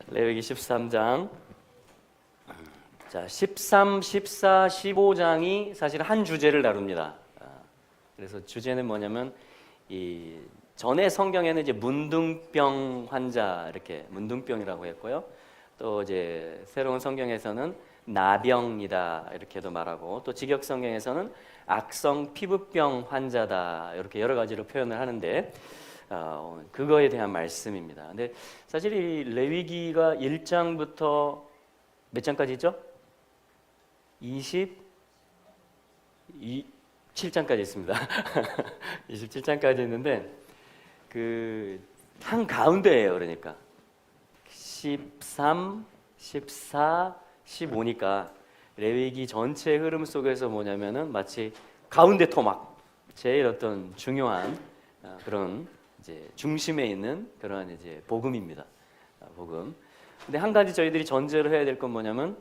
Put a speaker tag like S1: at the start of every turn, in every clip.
S1: 레위기 13장. 자, 13, 14, 15장이 사실 한 주제를 다룹니다. 그래서 주제는 뭐냐면 이 전에 성경에는 이제 문둥병 환자 이렇게 문둥병이라고 했고요. 또 이제 새로운 성경에서는 나병이다 이렇게도 말하고, 또 직역 성경에서는 악성 피부병 환자다 이렇게 여러 가지로 표현을 하는데 그거에 대한 말씀입니다. 근데 사실 이 레위기가 1장부터 몇 장까지 있죠? 27장까지 있습니다. 27장까지 있는데 그 한 가운데예요. 그러니까 13, 14, 15니까 레위기 전체 흐름 속에서 뭐냐면은 마치 가운데 토막, 제일 어떤 중요한 그런 이제 중심에 있는 그런 이제 복음입니다. 복음. 근데 한 가지 저희들이 전제로 해야 될 건 뭐냐면,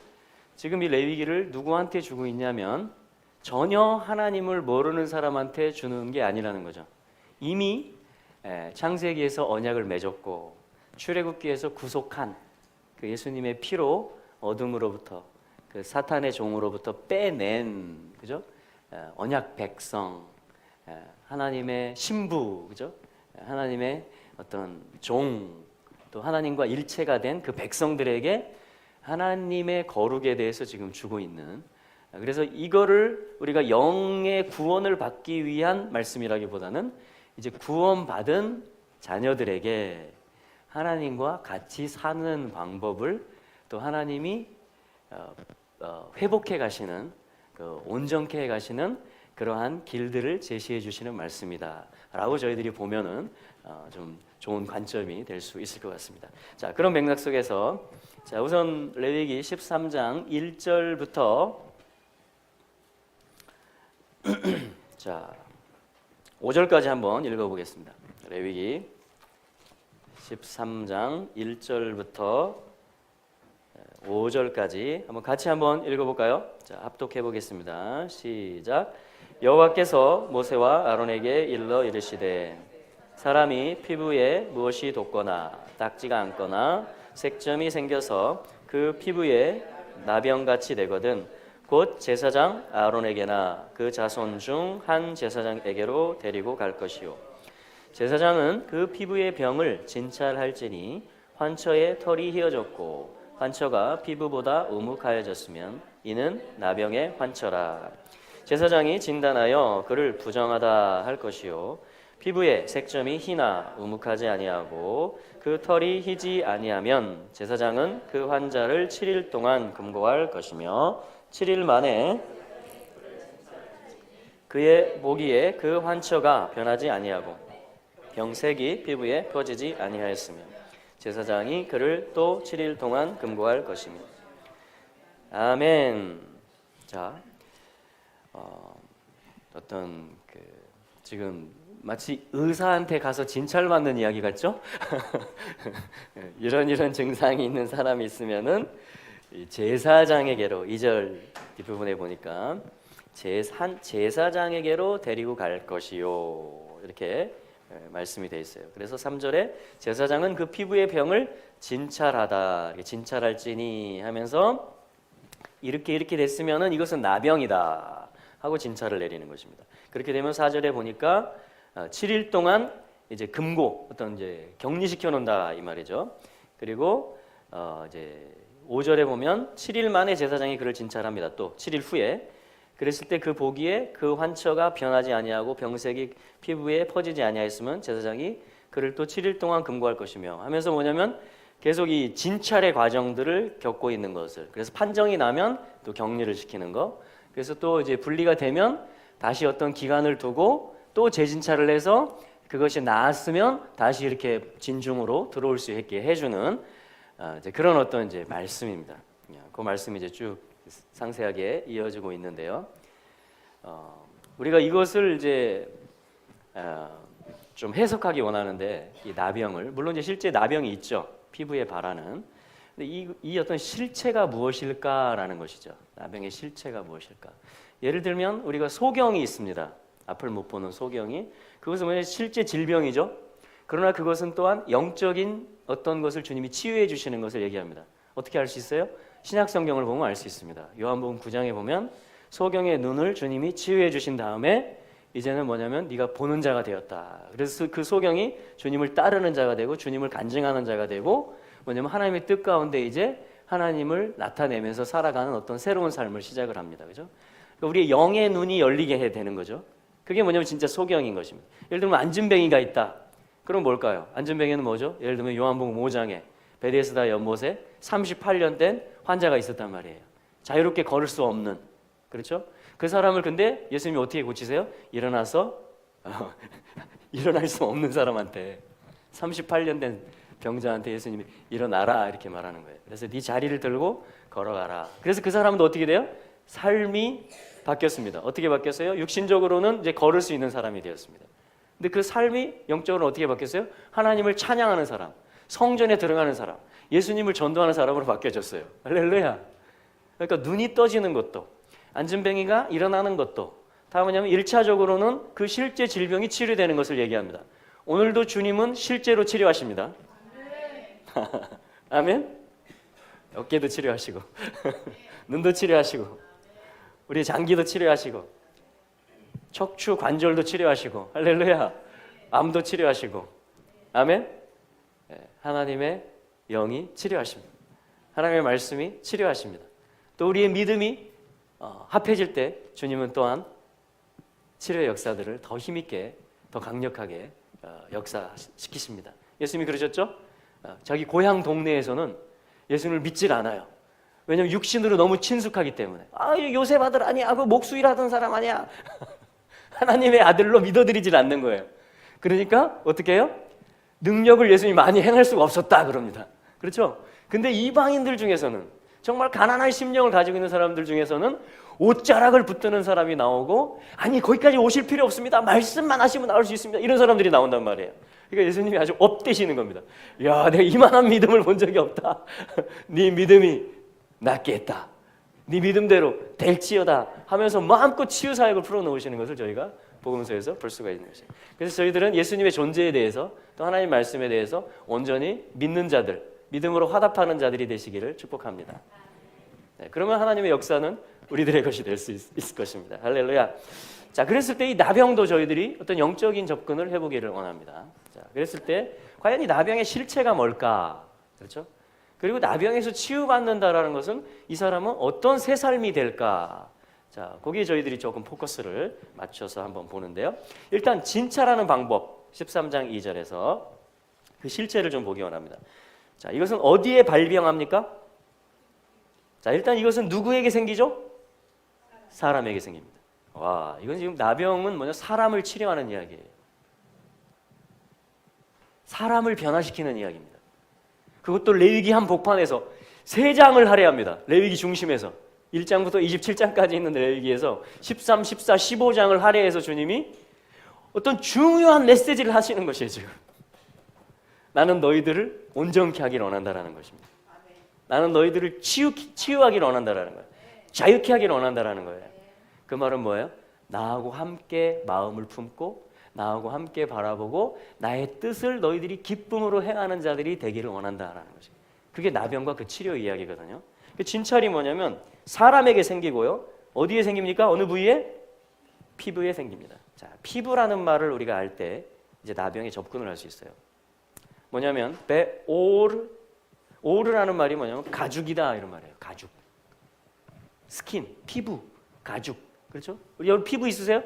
S1: 지금 이 레위기를 누구한테 주고 있냐면 전혀 하나님을 모르는 사람한테 주는 게 아니라는 거죠. 이미 창세기에서 언약을 맺었고 출애굽기에서 구속한 그 예수님의 피로 어둠으로부터, 그 사탄의 종으로부터 빼낸, 그죠? 언약 백성, 하나님의 신부, 그죠? 하나님의 어떤 종, 또 하나님과 일체가 된 그 백성들에게 하나님의 거룩에 대해서 지금 주고 있는, 그래서 이거를 우리가 영의 구원을 받기 위한 말씀이라기보다는 이제 구원받은 자녀들에게 하나님과 같이 사는 방법을, 또 하나님이 회복해 가시는, 온전케 해 가시는 그러한 길들을 제시해 주시는 말씀이다 라고 저희들이 보면은 좀 좋은 관점이 될 수 있을 것 같습니다. 자, 그런 맥락 속에서 자, 우선 레위기 13장 1절부터 자, 5절까지 한번 읽어보겠습니다. 레위기 13장 1절부터 5절까지 한번 같이 한번 읽어볼까요? 자, 합독해 보겠습니다. 시작. 여호와께서 모세와 아론에게 일러 이르시되, 사람이 피부에 무엇이 돋거나 딱지가 않거나 색점이 생겨서 그 피부에 나병같이 되거든 곧 제사장 아론에게나 그 자손 중 한 제사장에게로 데리고 갈 것이요, 제사장은 그 피부의 병을 진찰할지니 환처에 털이 휘어졌고 환처가 피부보다 우묵하여졌으면 이는 나병의 환처라. 제사장이 진단하여 그를 부정하다 할 것이요, 피부에 색점이 희나 우묵하지 아니하고 그 털이 희지 아니하면 제사장은 그 환자를 7일 동안 금고할 것이며 7일 만에 그의 모기에 그 환처가 변하지 아니하고 병색이 피부에 퍼지지 아니하였으며 제사장이 그를 또 7일 동안 금고할 것이며. 아멘. 자, 어떤 지금 마치 의사한테 가서 진찰받는 이야기 같죠? 이런 증상이 있는 사람이 있으면은 제사장에게로, 2절 뒷부분에 보니까 제사장에게로 데리고 갈 것이요 이렇게 말씀이 되어 있어요. 그래서 3절에 제사장은 그 피부의 병을 진찰하다, 진찰할지니 하면서 이렇게 됐으면은 이것은 나병이다 하고 진찰을 내리는 것입니다. 그렇게 되면 4절에 보니까 7일 동안 이제 금고, 어떤 이제 격리시켜 놓는다 이 말이죠. 그리고 이제 5절에 보면 7일 만에 제사장이 그를 진찰합니다. 또 7일 후에. 그랬을 때 그 보기에 그 환처가 변하지 아니하고 병색이 피부에 퍼지지 아니하였으면 제사장이 그를 또 7일 동안 금고할 것이며 하면서 뭐냐면 계속 이 진찰의 과정들을 겪고 있는 것을, 그래서 판정이 나면 또 격리를 시키는 거, 그래서 또 이제 분리가 되면 다시 어떤 기간을 두고 또 재진찰을 해서 그것이 나았으면 다시 이렇게 진중으로 들어올 수 있게 해주는 이제 그런 어떤 이제 말씀입니다. 그 말씀이 이제 쭉 상세하게 이어지고 있는데요. 우리가 이것을 이제 좀 해석하기 원하는데, 이 나병을, 물론 이제 실제 나병이 있죠. 피부에 발하는. 근데 이 어떤 실체가 무엇일까라는 것이죠. 나병의 실체가 무엇일까? 예를 들면 우리가 소경이 있습니다. 앞을 못 보는 소경이. 그것은 뭐냐면 실제 질병이죠. 그러나 그것은 또한 영적인 어떤 것을 주님이 치유해 주시는 것을 얘기합니다. 어떻게 알 수 있어요? 신약 성경을 보면 알 수 있습니다. 요한복음 9장에 보면 소경의 눈을 주님이 치유해 주신 다음에 이제는 뭐냐면 네가 보는 자가 되었다. 그래서 그 소경이 주님을 따르는 자가 되고 주님을 간증하는 자가 되고 뭐냐면 하나님의 뜻 가운데 이제 하나님을 나타내면서 살아가는 어떤 새로운 삶을 시작을 합니다. 그죠? 그러니까 우리의 영의 눈이 열리게 해야 되는 거죠. 그게 뭐냐면 진짜 소경인 것입니다. 예를 들면 안진뱅이가 있다. 그럼 뭘까요? 안진뱅이는 뭐죠? 예를 들면 요한복음 5장에 베데스다 연못에 38년 된 환자가 있었단 말이에요. 자유롭게 걸을 수 없는. 그렇죠? 그 사람을 근데 예수님이 어떻게 고치세요? 일어나서 일어날 수 없는 사람한테 38년 된 병자한테 예수님이 일어나라 이렇게 말하는 거예요. 그래서 네 자리를 들고 걸어가라. 그래서 그 사람도 어떻게 돼요? 삶이 바뀌었습니다. 어떻게 바뀌었어요? 육신적으로는 이제 걸을 수 있는 사람이 되었습니다. 근데 그 삶이 영적으로 어떻게 바뀌었어요? 하나님을 찬양하는 사람, 성전에 들어가는 사람, 예수님을 전도하는 사람으로 바뀌어졌어요. 할렐루야. 그러니까 눈이 떠지는 것도, 안진뱅이가 일어나는 것도 다 뭐냐면 1차적으로는 그 실제 질병이 치료되는 것을 얘기합니다. 오늘도 주님은 실제로 치료하십니다. 아멘. 어깨도 치료하시고 눈도 치료하시고 우리 장기도 치료하시고 척추 관절도 치료하시고 할렐루야. 암도 치료하시고 아멘. 하나님의 영이 치료하십니다. 하나님의 말씀이 치료하십니다. 또 우리의 믿음이 합해질 때 주님은 또한 치료의 역사들을 더 힘있게 더 강력하게 역사시키십니다. 예수님이 그러셨죠? 자기 고향 동네에서는 예수님을 믿질 않아요. 왜냐하면 육신으로 너무 친숙하기 때문에. 요셉 아들 아니야, 그 목수일하던 사람 아니야. 하나님의 아들로 믿어드리질 않는 거예요. 그러니까 어떻게 해요? 능력을 예수님이 많이 행할 수가 없었다 그럽니다. 그렇죠? 근데 이방인들 중에서는 정말 가난한 심령을 가지고 있는 사람들 중에서는 옷자락을 붙드는 사람이 나오고 아니 거기까지 오실 필요 없습니다. 말씀만 하시면 나올 수 있습니다. 이런 사람들이 나온단 말이에요. 그러니까 예수님이 아주 업되시는 겁니다. 야, 내가 이만한 믿음을 본 적이 없다. 네 믿음이 낫게 했다. 네 믿음대로 될지어다 하면서 마음껏 치유 사역을 풀어놓으시는 것을 저희가 복음서에서 볼 수가 있는 것이에요. 그래서 저희들은 예수님의 존재에 대해서 또 하나님 말씀에 대해서 온전히 믿는 자들, 믿음으로 화답하는 자들이 되시기를 축복합니다. 네, 그러면 하나님의 역사는 우리들의 것이 될 수 있을 것입니다. 할렐루야. 자, 그랬을 때 이 나병도 저희들이 어떤 영적인 접근을 해보기를 원합니다. 자, 그랬을 때 과연 이 나병의 실체가 뭘까? 그렇죠? 그리고 나병에서 치유받는다라는 것은 이 사람은 어떤 새 삶이 될까? 자, 거기에 저희들이 조금 포커스를 맞춰서 한번 보는데요. 일단 진찰하는 방법 13장 2절에서 그 실체를 좀 보기 원합니다. 자, 이것은 어디에 발병합니까? 자, 일단 이것은 누구에게 생기죠? 사람에게 생깁니다. 와, 이건 지금 나병은 뭐냐? 사람을 치료하는 이야기예요. 사람을 변화시키는 이야기입니다. 그것도 레위기 한 복판에서 3장을 할애합니다. 레위기 중심에서 1장부터 27장까지 있는 레위기에서 13, 14, 15장을 할애해서 주님이 어떤 중요한 메시지를 하시는 것이에요. 지금 나는 너희들을 온전케 하기를 원한다라는 것입니다. 나는 너희들을 치유하기를 원한다라는 거예요. 자유케 하기를 원한다라는 거예요. 그 말은 뭐예요? 나하고 함께 마음을 품고 나하고 함께 바라보고 나의 뜻을 너희들이 기쁨으로 행하는 자들이 되기를 원한다라는 것이. 그게 나병과 그 치료 이야기거든요. 그 진찰이 뭐냐면 사람에게 생기고요. 어디에 생깁니까? 어느 부위에? 피부에 생깁니다. 자, 피부라는 말을 우리가 알 때 이제 나병에 접근을 할 수 있어요. 뭐냐면 오르라는 말이 뭐냐면 가죽이다 이런 말이에요. 가죽, 스킨, 피부, 가죽. 그렇죠? 우리 여러분 피부 있으세요?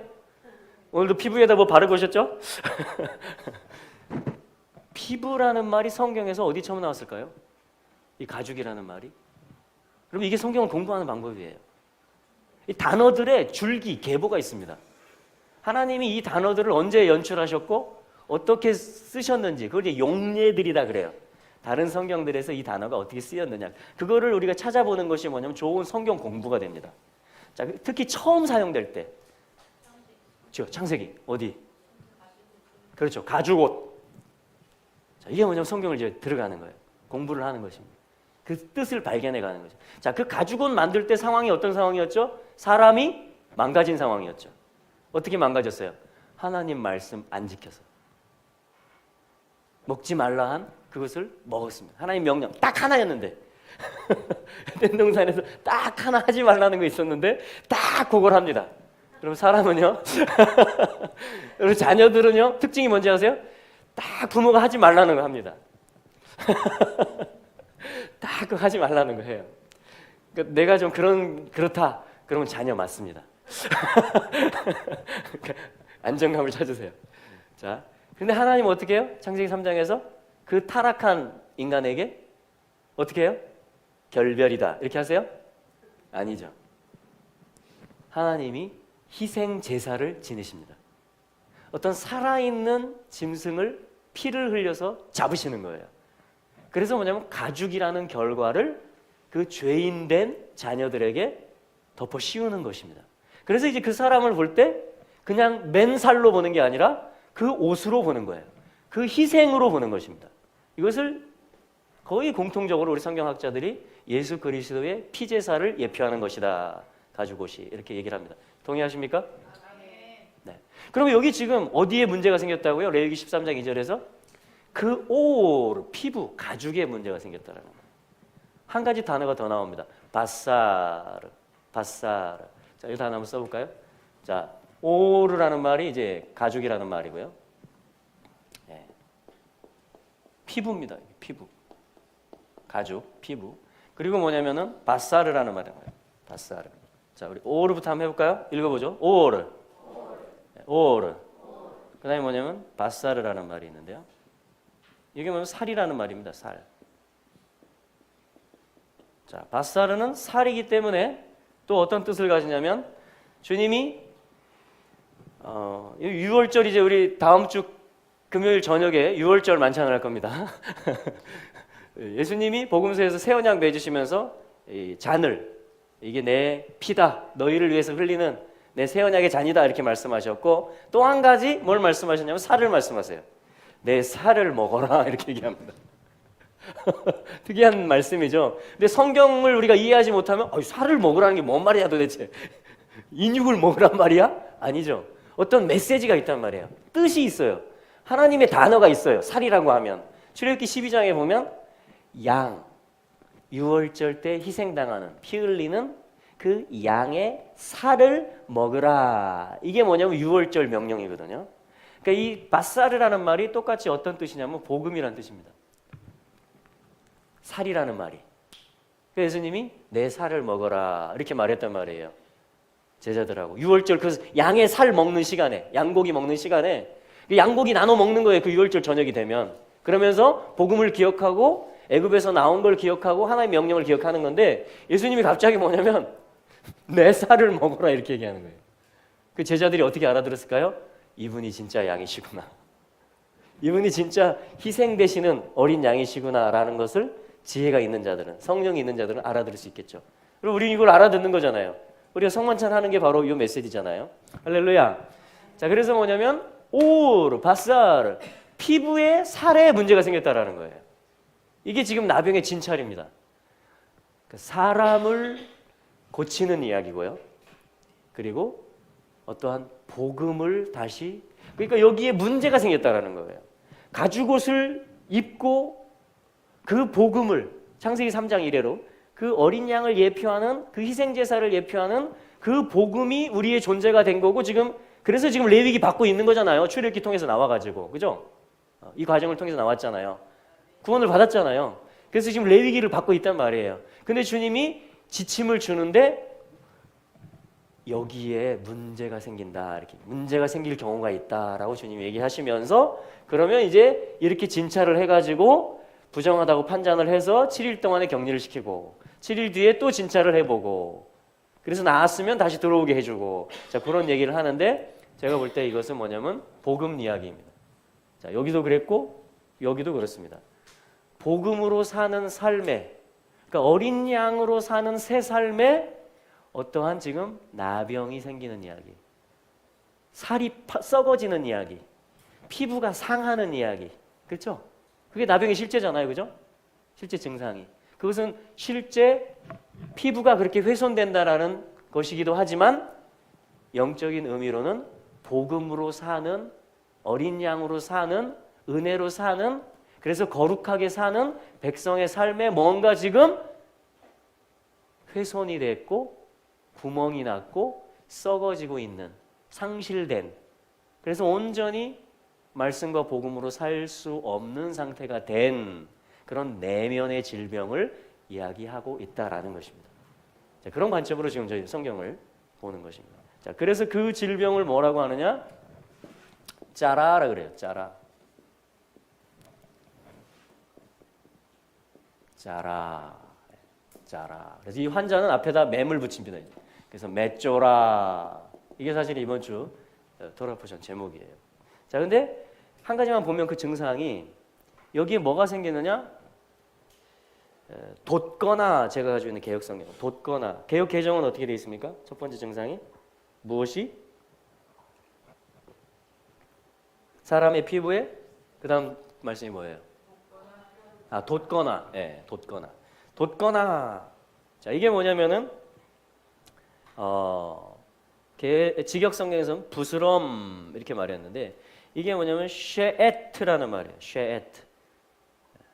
S1: 오늘도 피부에다 뭐 바르고 오셨죠? 피부라는 말이 성경에서 어디 처음 나왔을까요? 이 가죽이라는 말이. 그럼 이게 성경을 공부하는 방법이에요. 이 단어들의 줄기, 계보가 있습니다. 하나님이 이 단어들을 언제 연출하셨고 어떻게 쓰셨는지 그걸 이제 용례들이다 그래요. 다른 성경들에서 이 단어가 어떻게 쓰였느냐 그거를 우리가 찾아보는 것이 뭐냐면 좋은 성경 공부가 됩니다. 자, 특히 처음 사용될 때 창세기 어디? 그렇죠. 가죽옷. 자, 이게 뭐냐면 성경을 이제 들어가는 거예요. 공부를 하는 것입니다. 그 뜻을 발견해 가는 거죠. 자, 그 가죽옷 만들 때 상황이 어떤 상황이었죠? 사람이 망가진 상황이었죠. 어떻게 망가졌어요? 하나님 말씀 안 지켜서. 먹지 말라 한 그것을 먹었습니다. 하나님 명령 딱 하나였는데 에덴 동산에서 딱 하나 하지 말라는 거 있었는데 딱 그걸 합니다. 그럼 사람은요? 그리고 자녀들은요? 특징이 뭔지 아세요? 딱 부모가 하지 말라는 거 합니다. 딱 그거 하지 말라는 거 해요. 그러니까 내가 좀 그렇다. 그러면 자녀 맞습니다. 안정감을 찾으세요. 자, 근데 하나님 어떻게 해요? 창세기 3장에서 그 타락한 인간에게 어떻게 해요? 결별이다. 이렇게 하세요? 아니죠. 하나님이 희생 제사를 지내십니다. 어떤 살아있는 짐승을 피를 흘려서 잡으시는 거예요. 그래서 뭐냐면 가죽이라는 결과를 그 죄인된 자녀들에게 덮어 씌우는 것입니다. 그래서 이제 그 사람을 볼 때 그냥 맨살로 보는 게 아니라 그 옷으로 보는 거예요. 그 희생으로 보는 것입니다. 이것을 거의 공통적으로 우리 성경학자들이 예수 그리스도의 피제사를 예표하는 것이다. 가죽옷이 이렇게 얘기를 합니다. 동의하십니까? 네. 그럼 여기 지금 어디에 문제가 생겼다고요? 레위기 13장 2절에서 그 피부, 가죽에 문제가 생겼다라는 거예요. 한 가지 단어가 더 나옵니다. 바사르. 자, 이 단어 한번 써볼까요? 자, 오르라는 말이 이제 가죽이라는 말이고요. 네. 피부입니다. 피부. 가죽, 피부. 그리고 뭐냐면은 바사르라는 말이에요. 바사르. 자, 우리 오르부터 한번 해볼까요? 읽어보죠. 오르. 네, 오르. 그 다음에 뭐냐면 바사르라는 말이 있는데요. 이게 뭐냐면 살이라는 말입니다. 살. 자, 바사르는 살이기 때문에 또 어떤 뜻을 가지냐면 주님이 6월절 이제 우리 다음 주 금요일 저녁에 6월절 만찬을 할 겁니다. 예수님이 복음서에서 새 언약 맺으시면서 이 잔을 이게 내 피다 너희를 위해서 흘리는 내 새 언약의 잔이다 이렇게 말씀하셨고 또 한 가지 뭘 말씀하셨냐면 살을 말씀하세요. 내 살을 먹어라 이렇게 얘기합니다. 특이한 말씀이죠. 근데 성경을 우리가 이해하지 못하면 살을 먹으라는 게 뭔 말이야 도대체. 인육을 먹으란 말이야? 아니죠. 어떤 메시지가 있단 말이에요. 뜻이 있어요. 하나님의 단어가 있어요. 살이라고 하면 출애굽기 12장에 보면 양, 유월절 때 희생당하는 피 흘리는 그 양의 살을 먹으라. 이게 뭐냐면 유월절 명령이거든요. 그러니까 이 바사르라는 말이 똑같이 어떤 뜻이냐면 복음이라는 뜻입니다. 살이라는 말이. 그래서 예수님이 내 살을 먹어라 이렇게 말했단 말이에요. 제자들하고 유월절 그 양의 살 먹는 시간에 양고기 먹는 시간에 양고기 나눠 먹는 거예요. 그 유월절 저녁이 되면. 그러면서 복음을 기억하고 애굽에서 나온 걸 기억하고 하나님의 명령을 기억하는 건데 예수님이 갑자기 뭐냐면 내 살을 먹어라 이렇게 얘기하는 거예요. 그 제자들이 어떻게 알아들었을까요? 이분이 진짜 양이시구나. 이분이 진짜 희생되시는 어린 양이시구나라는 것을 지혜가 있는 자들은 성령이 있는 자들은 알아들을 수 있겠죠. 그리고 우리 이걸 알아듣는 거잖아요. 우리가 성만찬 하는 게 바로 이 메시지잖아요. 할렐루야. 자, 그래서 뭐냐면 바사르 피부에 살에 문제가 생겼다라는 거예요. 이게 지금 나병의 진찰입니다. 사람을 고치는 이야기고요. 그리고 어떠한 복음을 다시 그러니까 여기에 문제가 생겼다라는 거예요. 가죽옷을 입고 그 복음을 창세기 3장 이래로 그 어린 양을 예표하는 그 희생제사를 예표하는 그 복음이 우리의 존재가 된 거고 지금 그래서 지금 레위기 받고 있는 거잖아요. 출애굽기 통해서 나와가지고 그죠? 이 과정을 통해서 나왔잖아요. 구원을 받았잖아요. 그래서 지금 레위기를 받고 있단 말이에요. 근데 주님이 지침을 주는데 여기에 문제가 생긴다. 이렇게 문제가 생길 경우가 있다라고 주님이 얘기하시면서 그러면 이제 이렇게 진찰을 해가지고 부정하다고 판단을 해서 7일 동안에 격리를 시키고 7일 뒤에 또 진찰을 해보고 그래서 나았으면 다시 들어오게 해주고 자 그런 얘기를 하는데 제가 볼 때 이것은 뭐냐면 복음 이야기입니다. 자 여기도 그랬고 여기도 그렇습니다. 복음으로 사는 삶에 그러니까 어린 양으로 사는 새 삶에 어떠한 지금 나병이 생기는 이야기, 살이 썩어지는 이야기, 피부가 상하는 이야기, 그렇죠? 그게 나병의 실제잖아요, 그죠? 실제 증상이. 그것은 실제 피부가 그렇게 훼손된다라는 것이기도 하지만 영적인 의미로는 복음으로 사는 어린 양으로 사는 은혜로 사는 그래서 거룩하게 사는 백성의 삶에 뭔가 지금 훼손이 됐고 구멍이 났고 썩어지고 있는, 상실된, 그래서 온전히 말씀과 복음으로 살 수 없는 상태가 된 그런 내면의 질병을 이야기하고 있다라는 것입니다. 자, 그런 관점으로 지금 저희 성경을 보는 것입니다. 자, 그래서 그 질병을 뭐라고 하느냐? 짜라라 그래요. 짜라. 짜라. 짜라. 그래서 이 환자는 앞에다 맴을 붙입니다. 그래서 맷조라. 이게 사실 이번 주 토라포션 제목이에요. 자, 근데 한 가지만 보면 그 증상이 여기에 뭐가 생기느냐? 돋거나, 제가 가지고 있는 개혁성경 돋거나, 개혁 개정은 어떻게 되어 있습니까? 첫 번째 증상이 무엇이? 사람의 피부에, 그 다음 말씀이 뭐예요? 아, 돋거나. 예, 돋거나. 돋거나. 자, 이게 뭐냐면은 직역성경에서는 부스럼 이렇게 말했는데, 이게 뭐냐면 쉐에트라는 말이에요. 쉐에트.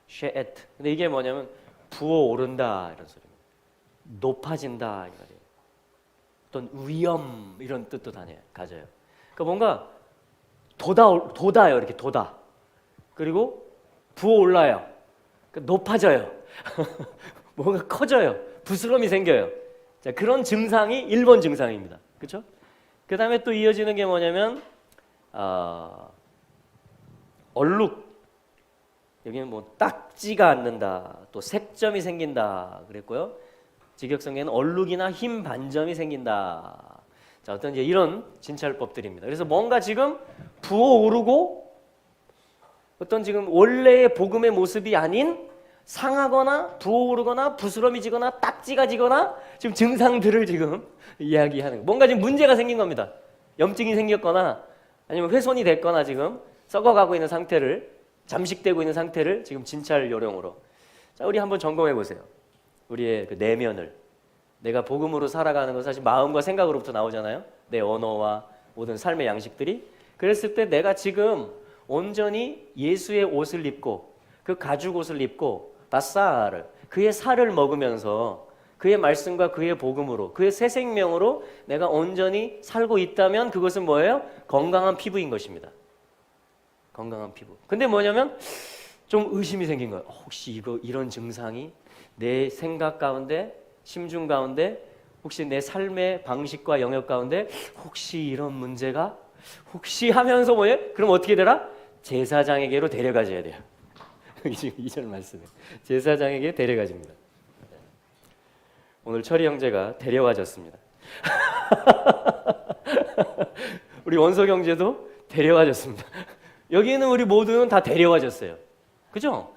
S1: 쉐에트. 근데 이게 뭐냐면 부어오른다 이런 소리입니다. 높아진다 이 말이에요. 어떤 위험 이런 뜻도 가져요. 그러니까 뭔가 돋아요. 이렇게 돋아. 그리고 부어올라요. 그러니까 높아져요. 뭔가 커져요. 부스럼이 생겨요. 자, 그런 증상이 1번 증상입니다. 그렇죠? 그 다음에 또 이어지는 게 뭐냐면 얼룩. 여기는 뭐 딱지가 않는다. 또 색점이 생긴다. 그랬고요. 직역성경에는 얼룩이나 흰 반점이 생긴다. 자, 어떤 이제 이런 진찰법들입니다. 그래서 뭔가 지금 부어오르고 어떤 지금 원래의 복음의 모습이 아닌 상하거나 부어오르거나 부스럼이 지거나 딱지가 지거나 지금 증상들을 지금 이야기하는, 뭔가 지금 문제가 생긴 겁니다. 염증이 생겼거나 아니면 훼손이 됐거나 지금 썩어가고 있는 상태를, 잠식되고 있는 상태를 지금 진찰 요령으로. 자, 우리 한번 점검해 보세요. 우리의 그 내면을. 내가 복음으로 살아가는 건 사실 마음과 생각으로부터 나오잖아요. 내 언어와 모든 삶의 양식들이. 그랬을 때 내가 지금 온전히 예수의 옷을 입고 그 가죽 옷을 입고 바사를, 그의 살을 먹으면서 그의 말씀과 그의 복음으로, 그의 새 생명으로 내가 온전히 살고 있다면 그것은 뭐예요? 건강한 피부인 것입니다. 건강한 피부. 근데 뭐냐면 좀 의심이 생긴 거예요. 혹시 이런 증상이 내 생각 가운데, 심중 가운데, 혹시 내 삶의 방식과 영역 가운데 혹시 이런 문제가 혹시 하면서 뭐예요? 그럼 어떻게 되라? 제사장에게로 데려가줘야 돼요. 지금 2절 말씀에 제사장에게 데려가집니다. 오늘 철이 형제가 데려와졌습니다. 우리 원석 형제도 데려와졌습니다. 여기는 우리 모두는 다 데려와졌어요. 그죠?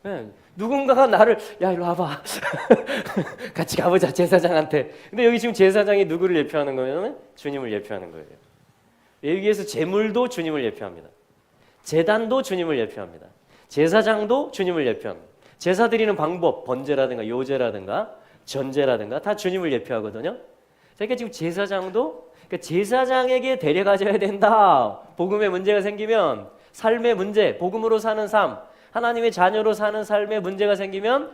S1: 네. 누군가가 나를, 야 이리 와봐. 같이 가보자 제사장한테. 근데 여기 지금 제사장이 누구를 예표하는 거냐면 주님을 예표하는 거예요. 여기에서 제물도 주님을 예표합니다. 제단도 주님을 예표합니다. 제사장도 주님을 예표합니다. 제사 드리는 방법, 번제라든가 요제라든가 전제라든가 다 주님을 예표하거든요. 그러니까 지금 제사장도, 그러니까 제사장에게 데려가져야 된다. 복음에 문제가 생기면, 삶의 문제, 복음으로 사는 삶, 하나님의 자녀로 사는 삶에 문제가 생기면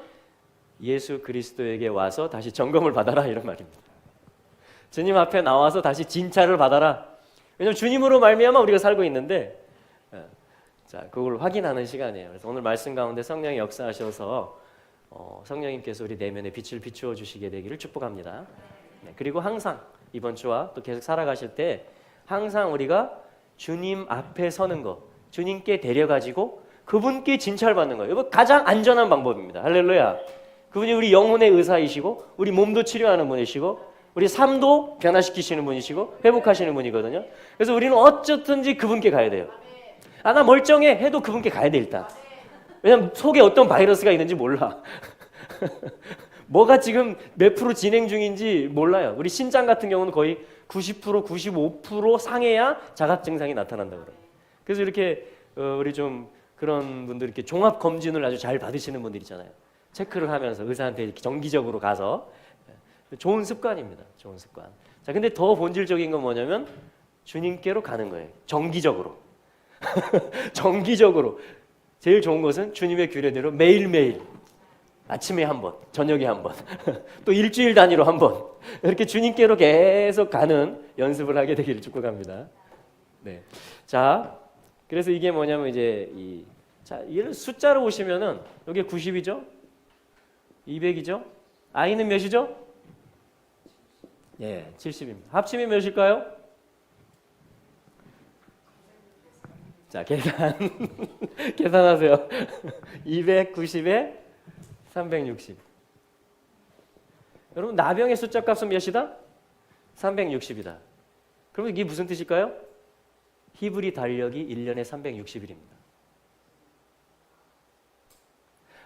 S1: 예수 그리스도에게 와서 다시 점검을 받아라 이런 말입니다. 주님 앞에 나와서 다시 진찰을 받아라. 왜냐하면 주님으로 말미암아 우리가 살고 있는데, 자, 그걸 확인하는 시간이에요. 그래서 오늘 말씀 가운데 성령이 역사하셔서 성령님께서 우리 내면에 빛을 비추어 주시게 되기를 축복합니다. 네, 그리고 항상 이번 주와 또 계속 살아가실 때 항상 우리가 주님 앞에 서는 것, 주님께 데려가지고 그분께 진찰받는 거예요. 이거 가장 안전한 방법입니다. 할렐루야. 그분이 우리 영혼의 의사이시고 우리 몸도 치료하는 분이시고 우리 삶도 변화시키시는 분이시고 회복하시는 분이거든요. 그래서 우리는 어쨌든지 그분께 가야 돼요. 아, 나 멀쩡해 해도 그분께 가야 돼 일단. 왜냐면 속에 어떤 바이러스가 있는지 몰라. 뭐가 지금 몇 프로 진행 중인지 몰라요. 우리 신장 같은 경우는 거의 90%, 95% 상해야 자각 증상이 나타난다고 그래요. 그래서 이렇게 우리 좀 그런 분들 이렇게 종합 검진을 아주 잘 받으시는 분들 있잖아요. 체크를 하면서 의사한테 이렇게 정기적으로 가서. 좋은 습관입니다. 좋은 습관. 자, 근데 더 본질적인 건 뭐냐면 주님께로 가는 거예요. 정기적으로. 정기적으로. 제일 좋은 것은 주님의 규례대로 매일매일 아침에 한 번, 저녁에 한 번, 또 일주일 단위로 한 번, 이렇게 주님께로 계속 가는 연습을 하게 되기를 축복합니다. 네. 자, 그래서 이게 뭐냐면 이제 자, 이를 숫자로 보시면은 여기 90이죠? 200이죠? I는 몇이죠? 예, 70입니다. 합치면 몇일까요? 자, 계산하세요. 290에 360. 여러분, 나병의 숫자 값은 몇이다? 360이다. 그러면 이게 무슨 뜻일까요? 히브리 달력이 1년에 360일입니다.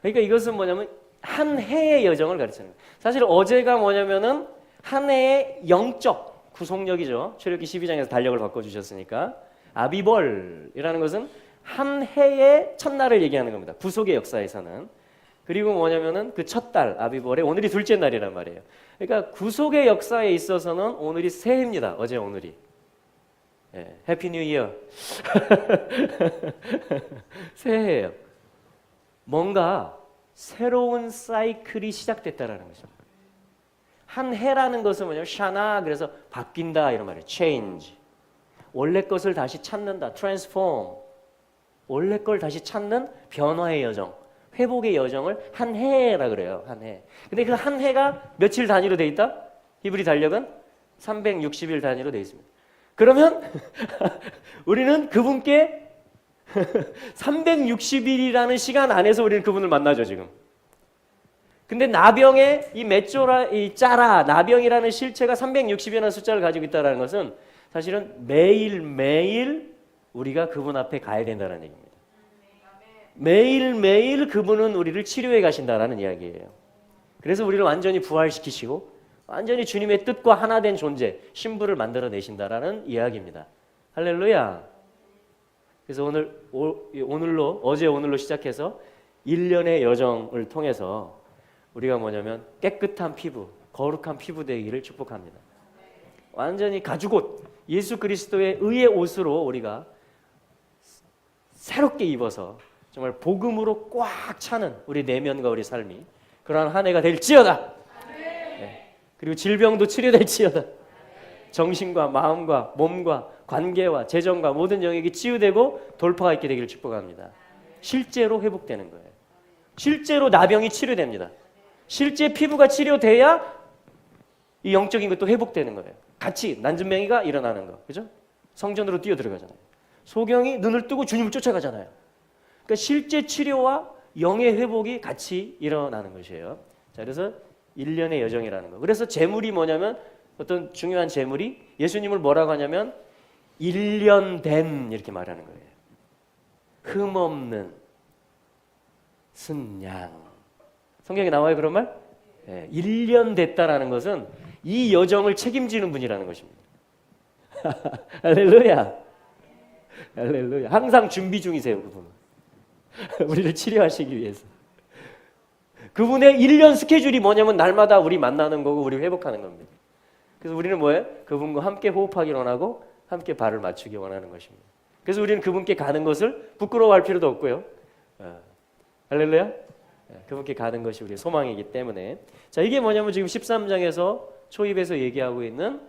S1: 그러니까 이것은 뭐냐면 한 해의 여정을 가르치는 거예요. 사실 어제가 뭐냐면은 한 해의 영적 구속력이죠. 출애굽기 12장에서 달력을 바꿔주셨으니까. 아비벌이라는 것은 한 해의 첫날을 얘기하는 겁니다. 구속의 역사에서는. 그리고 뭐냐면은 그 첫 달 아비벌에 오늘이 둘째 날이란 말이에요. 그러니까 구속의 역사에 있어서는 오늘이 새해입니다. 어제 오늘이. 예, 해피 뉴 이어. 새해예요. 뭔가 새로운 사이클이 시작됐다라는 거죠. 한 해라는 것은 뭐냐면 샤나 그래서 바뀐다 이런 말이에요. change. 원래 것을 다시 찾는다. transform. 원래 걸 다시 찾는 변화의 여정, 회복의 여정을 한 해라 그래요. 한 해. 근데 그 한 해가 며칠 단위로 돼 있다? 히브리 달력은 360일 단위로 돼 있습니다. 그러면 우리는 그분께 360일이라는 시간 안에서 우리는 그분을 만나죠, 지금. 근데 나병의 이 메쪼라, 이 짜라, 나병이라는 실체가 360이라는 숫자를 가지고 있다는 것은 사실은 매일매일 우리가 그분 앞에 가야 된다는 얘기입니다. 매일매일 그분은 우리를 치료해 가신다라는 이야기예요. 그래서 우리를 완전히 부활시키시고 완전히 주님의 뜻과 하나 된 존재, 신부를 만들어내신다라는 이야기입니다. 할렐루야. 그래서 어제 오늘로 시작해서 1년의 여정을 통해서 우리가 뭐냐면 깨끗한 피부, 거룩한 피부 되기를 축복합니다. 완전히 가죽옷, 예수 그리스도의 의의 옷으로 우리가 새롭게 입어서 정말 복음으로 꽉 차는 우리 내면과 우리 삶이 그러한 한 해가 될지어다. 네. 그리고 질병도 치료될지어다. 정신과 마음과 몸과 관계와 재정과 모든 영역이 치유되고 돌파가 있게 되기를 축복합니다. 실제로 회복되는 거예요. 실제로 나병이 치료됩니다. 실제 피부가 치료돼야 이 영적인 것도 회복되는 거예요. 같이 난진병이가 일어나는 거, 그죠? 성전으로 뛰어 들어가잖아요. 소경이 눈을 뜨고 주님을 쫓아가잖아요. 그러니까 실제 치료와 영의 회복이 같이 일어나는 것이에요. 자, 그래서 1년의 여정이라는 거. 그래서 재물이 뭐냐면 어떤 중요한 재물이 예수님을 뭐라고 하냐면 1년 된 이렇게 말하는 거예요. 흠 없는 순양. 성경에 나와요 그런 말? 네, 1년 됐다라는 것은 이 여정을 책임지는 분이라는 것입니다. 할렐루야. 할렐루야. 항상 준비 중이세요 그분은. 우리를 치료하시기 위해서. 그분의 1년 스케줄이 뭐냐면 날마다 우리 만나는 거고 우리 회복하는 겁니다. 그래서 우리는 뭐예요? 그분과 함께 호흡하기 원하고 함께 발을 맞추기 원하는 것입니다. 그래서 우리는 그분께 가는 것을 부끄러워할 필요도 없고요. 할렐루야. 그분께 가는 것이 우리의 소망이기 때문에. 자, 이게 뭐냐면 지금 13장에서 초입에서 얘기하고 있는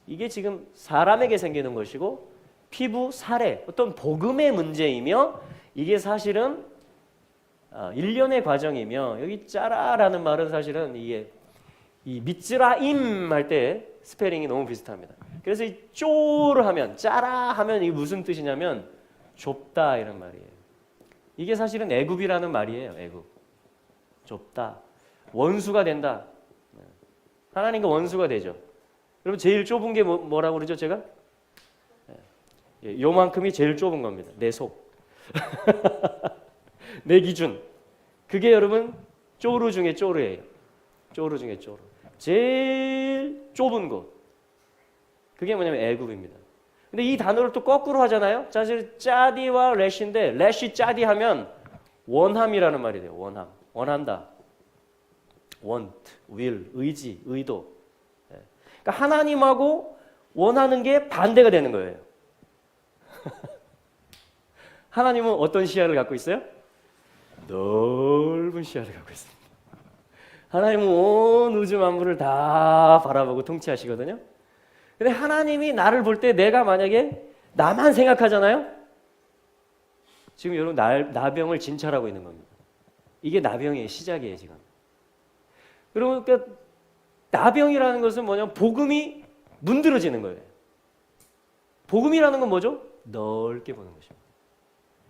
S1: 이게 지금 사람에게 생기는 것이고 피부, 살에 어떤 복음의 문제이며 이게 사실은 1년의 과정이며 여기 짜라라는 말은 사실은 이게 이 미츠라임 할 때 스페링이 너무 비슷합니다. 그래서 이 쪼를 하면 짜라 하면 이게 무슨 뜻이냐면 좁다 이런 말이에요. 이게 사실은 애굽이라는 말이에요. 애굽. 좁다. 원수가 된다. 하나님과 원수가 되죠. 여러분 제일 좁은 게 뭐라고 그러죠 제가? 요만큼이 제일 좁은 겁니다. 내 속. 내 기준. 그게 여러분 쪼르 중에 쪼르예요. 쪼르 중에 쪼르. 제일 좁은 곳. 그게 뭐냐면 애굽입니다. 근데 이 단어를 또 거꾸로 하잖아요. 사실 짜디와 래시인데 래시 짜디 하면 원함이라는 말이 돼요. 원함. 원한다. want, will, 의지, 의도. 그러니까 하나님하고 원하는 게 반대가 되는 거예요. 하나님은 어떤 시야를 갖고 있어요? 넓은 시야를 갖고 있습니다. 하나님은 온 우주 만물을 다 바라보고 통치하시거든요. 근데 하나님이 나를 볼 때 내가 만약에 나만 생각하잖아요. 지금 여러분 나병을 진찰하고 있는 겁니다. 이게 나병의 시작이에요 지금. 그러니까 나병이라는 것은 뭐냐면 복음이 문드러지는 거예요. 복음이라는 건 뭐죠? 넓게 보는 것입니다.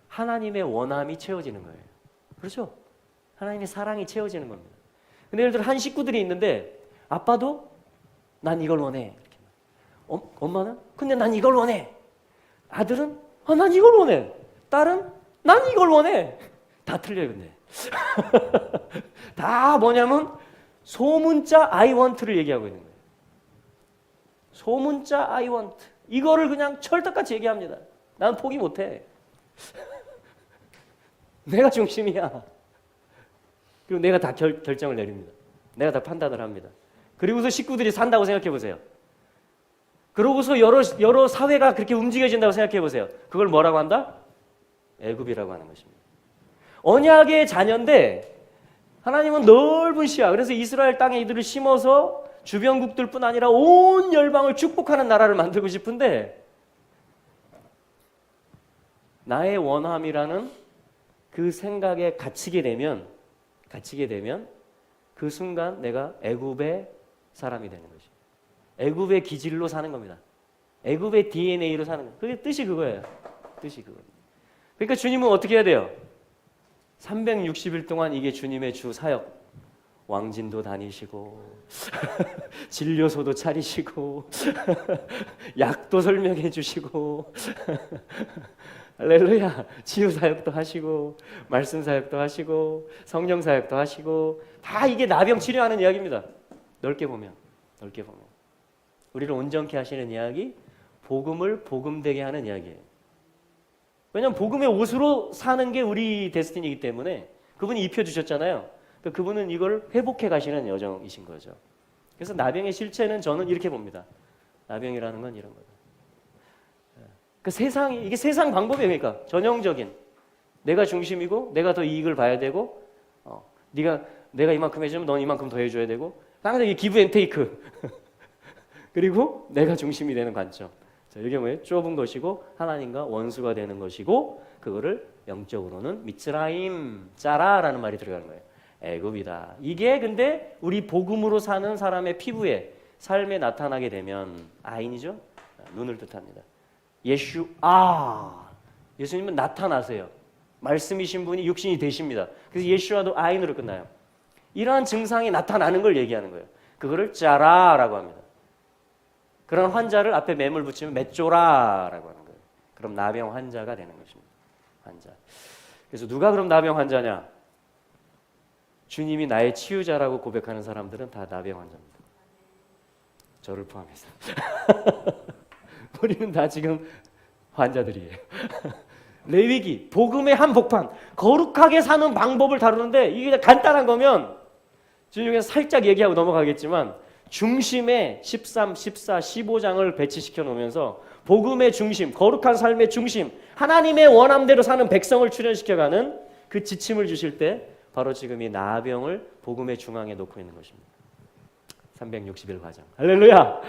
S1: 하나님의 원함이 채워지는 거예요. 그렇죠? 하나님의 사랑이 채워지는 겁니다. 근데 예를 들어 한 식구들이 있는데 아빠도 난 이걸 원해. 이렇게. 엄마는 근데 난 이걸 원해. 아들은 난 이걸 원해. 딸은 난 이걸 원해. 다 틀려요 근데. 다 뭐냐면 소문자 I want를 얘기하고 있는 거예요. 소문자 I want. 이거를 그냥 철떡같이 얘기합니다. 나는 포기 못해. 내가 중심이야. 그리고 내가 다 결정을 내립니다. 내가 다 판단을 합니다. 그리고서 식구들이 산다고 생각해 보세요. 그러고서 여러 사회가 그렇게 움직여진다고 생각해 보세요. 그걸 뭐라고 한다? 애굽이라고 하는 것입니다. 언약의 자녀인데 하나님은 넓은 시야. 그래서 이스라엘 땅에 이들을 심어서 주변국들뿐 아니라 온 열방을 축복하는 나라를 만들고 싶은데 나의 원함이라는 그 생각에 갇히게 되면 그 순간 내가 애굽의 사람이 되는 것이죠. 애굽의 기질로 사는 겁니다. 애굽의 DNA로 사는 거예요. 그게 뜻이 그거예요. 뜻이 그거예요. 그러니까 주님은 어떻게 해야 돼요? 360일 동안 이게 주님의 주 사역. 왕진도 다니시고 진료소도 차리시고 약도 설명해 주시고 할렐루야. 치유 사역도 하시고 말씀 사역도 하시고 성령 사역도 하시고 다 이게 나병 치료하는 이야기입니다. 넓게 보면 우리를 온전케 하시는 이야기, 복음을 복음되게 하는 이야기예요. 왜냐하면 복음의 옷으로 사는 게 우리 데스티니이기 때문에 그분이 입혀주셨잖아요. 그분은 이걸 회복해 가시는 여정이신 거죠. 그래서 나병의 실체는 저는 이렇게 봅니다. 나병이라는 건 이런 거다. 이게 세상 방법이에요. 그러니까 전형적인 내가 중심이고 내가 더 이익을 봐야 되고 내가 이만큼 해주면 넌 이만큼 더 해줘야 되고 항상 이게 기브 앤 테이크 그리고 내가 중심이 되는 관점. 자, 이게 뭐예요? 좁은 것이고 하나님과 원수가 되는 것이고 그거를 영적으로는 미츠라임 짜라라는 말이 들어가는 거예요. 애굽이다. 이게 근데 우리 복음으로 사는 사람의 피부에 삶에 나타나게 되면 아인이죠. 눈을 뜻합니다. 예수님은 나타나세요. 말씀이신 분이 육신이 되십니다. 그래서 예슈아도 아인으로 끝나요. 이러한 증상이 나타나는 걸 얘기하는 거예요. 그거를 짜라라고 합니다. 그런 환자를 앞에 맴을 붙이면 맷조라라고 하는 거예요. 그럼 나병 환자가 되는 것입니다. 환자. 그래서 누가 그럼 나병 환자냐? 주님이 나의 치유자라고 고백하는 사람들은 다 나병 환자입니다. 저를 포함해서. 우리는 다 지금 환자들이에요. 레위기, 복음의 한복판, 거룩하게 사는 방법을 다루는데 이게 간단한 거면 주님께서 살짝 얘기하고 넘어가겠지만 중심에 13, 14, 15장을 배치시켜 놓으면서 복음의 중심, 거룩한 삶의 중심, 하나님의 원함대로 사는 백성을 출현시켜가는 그 지침을 주실 때 바로 지금 이 나병을 복음의 중앙에 놓고 있는 것입니다. 360일 과정. 할렐루야.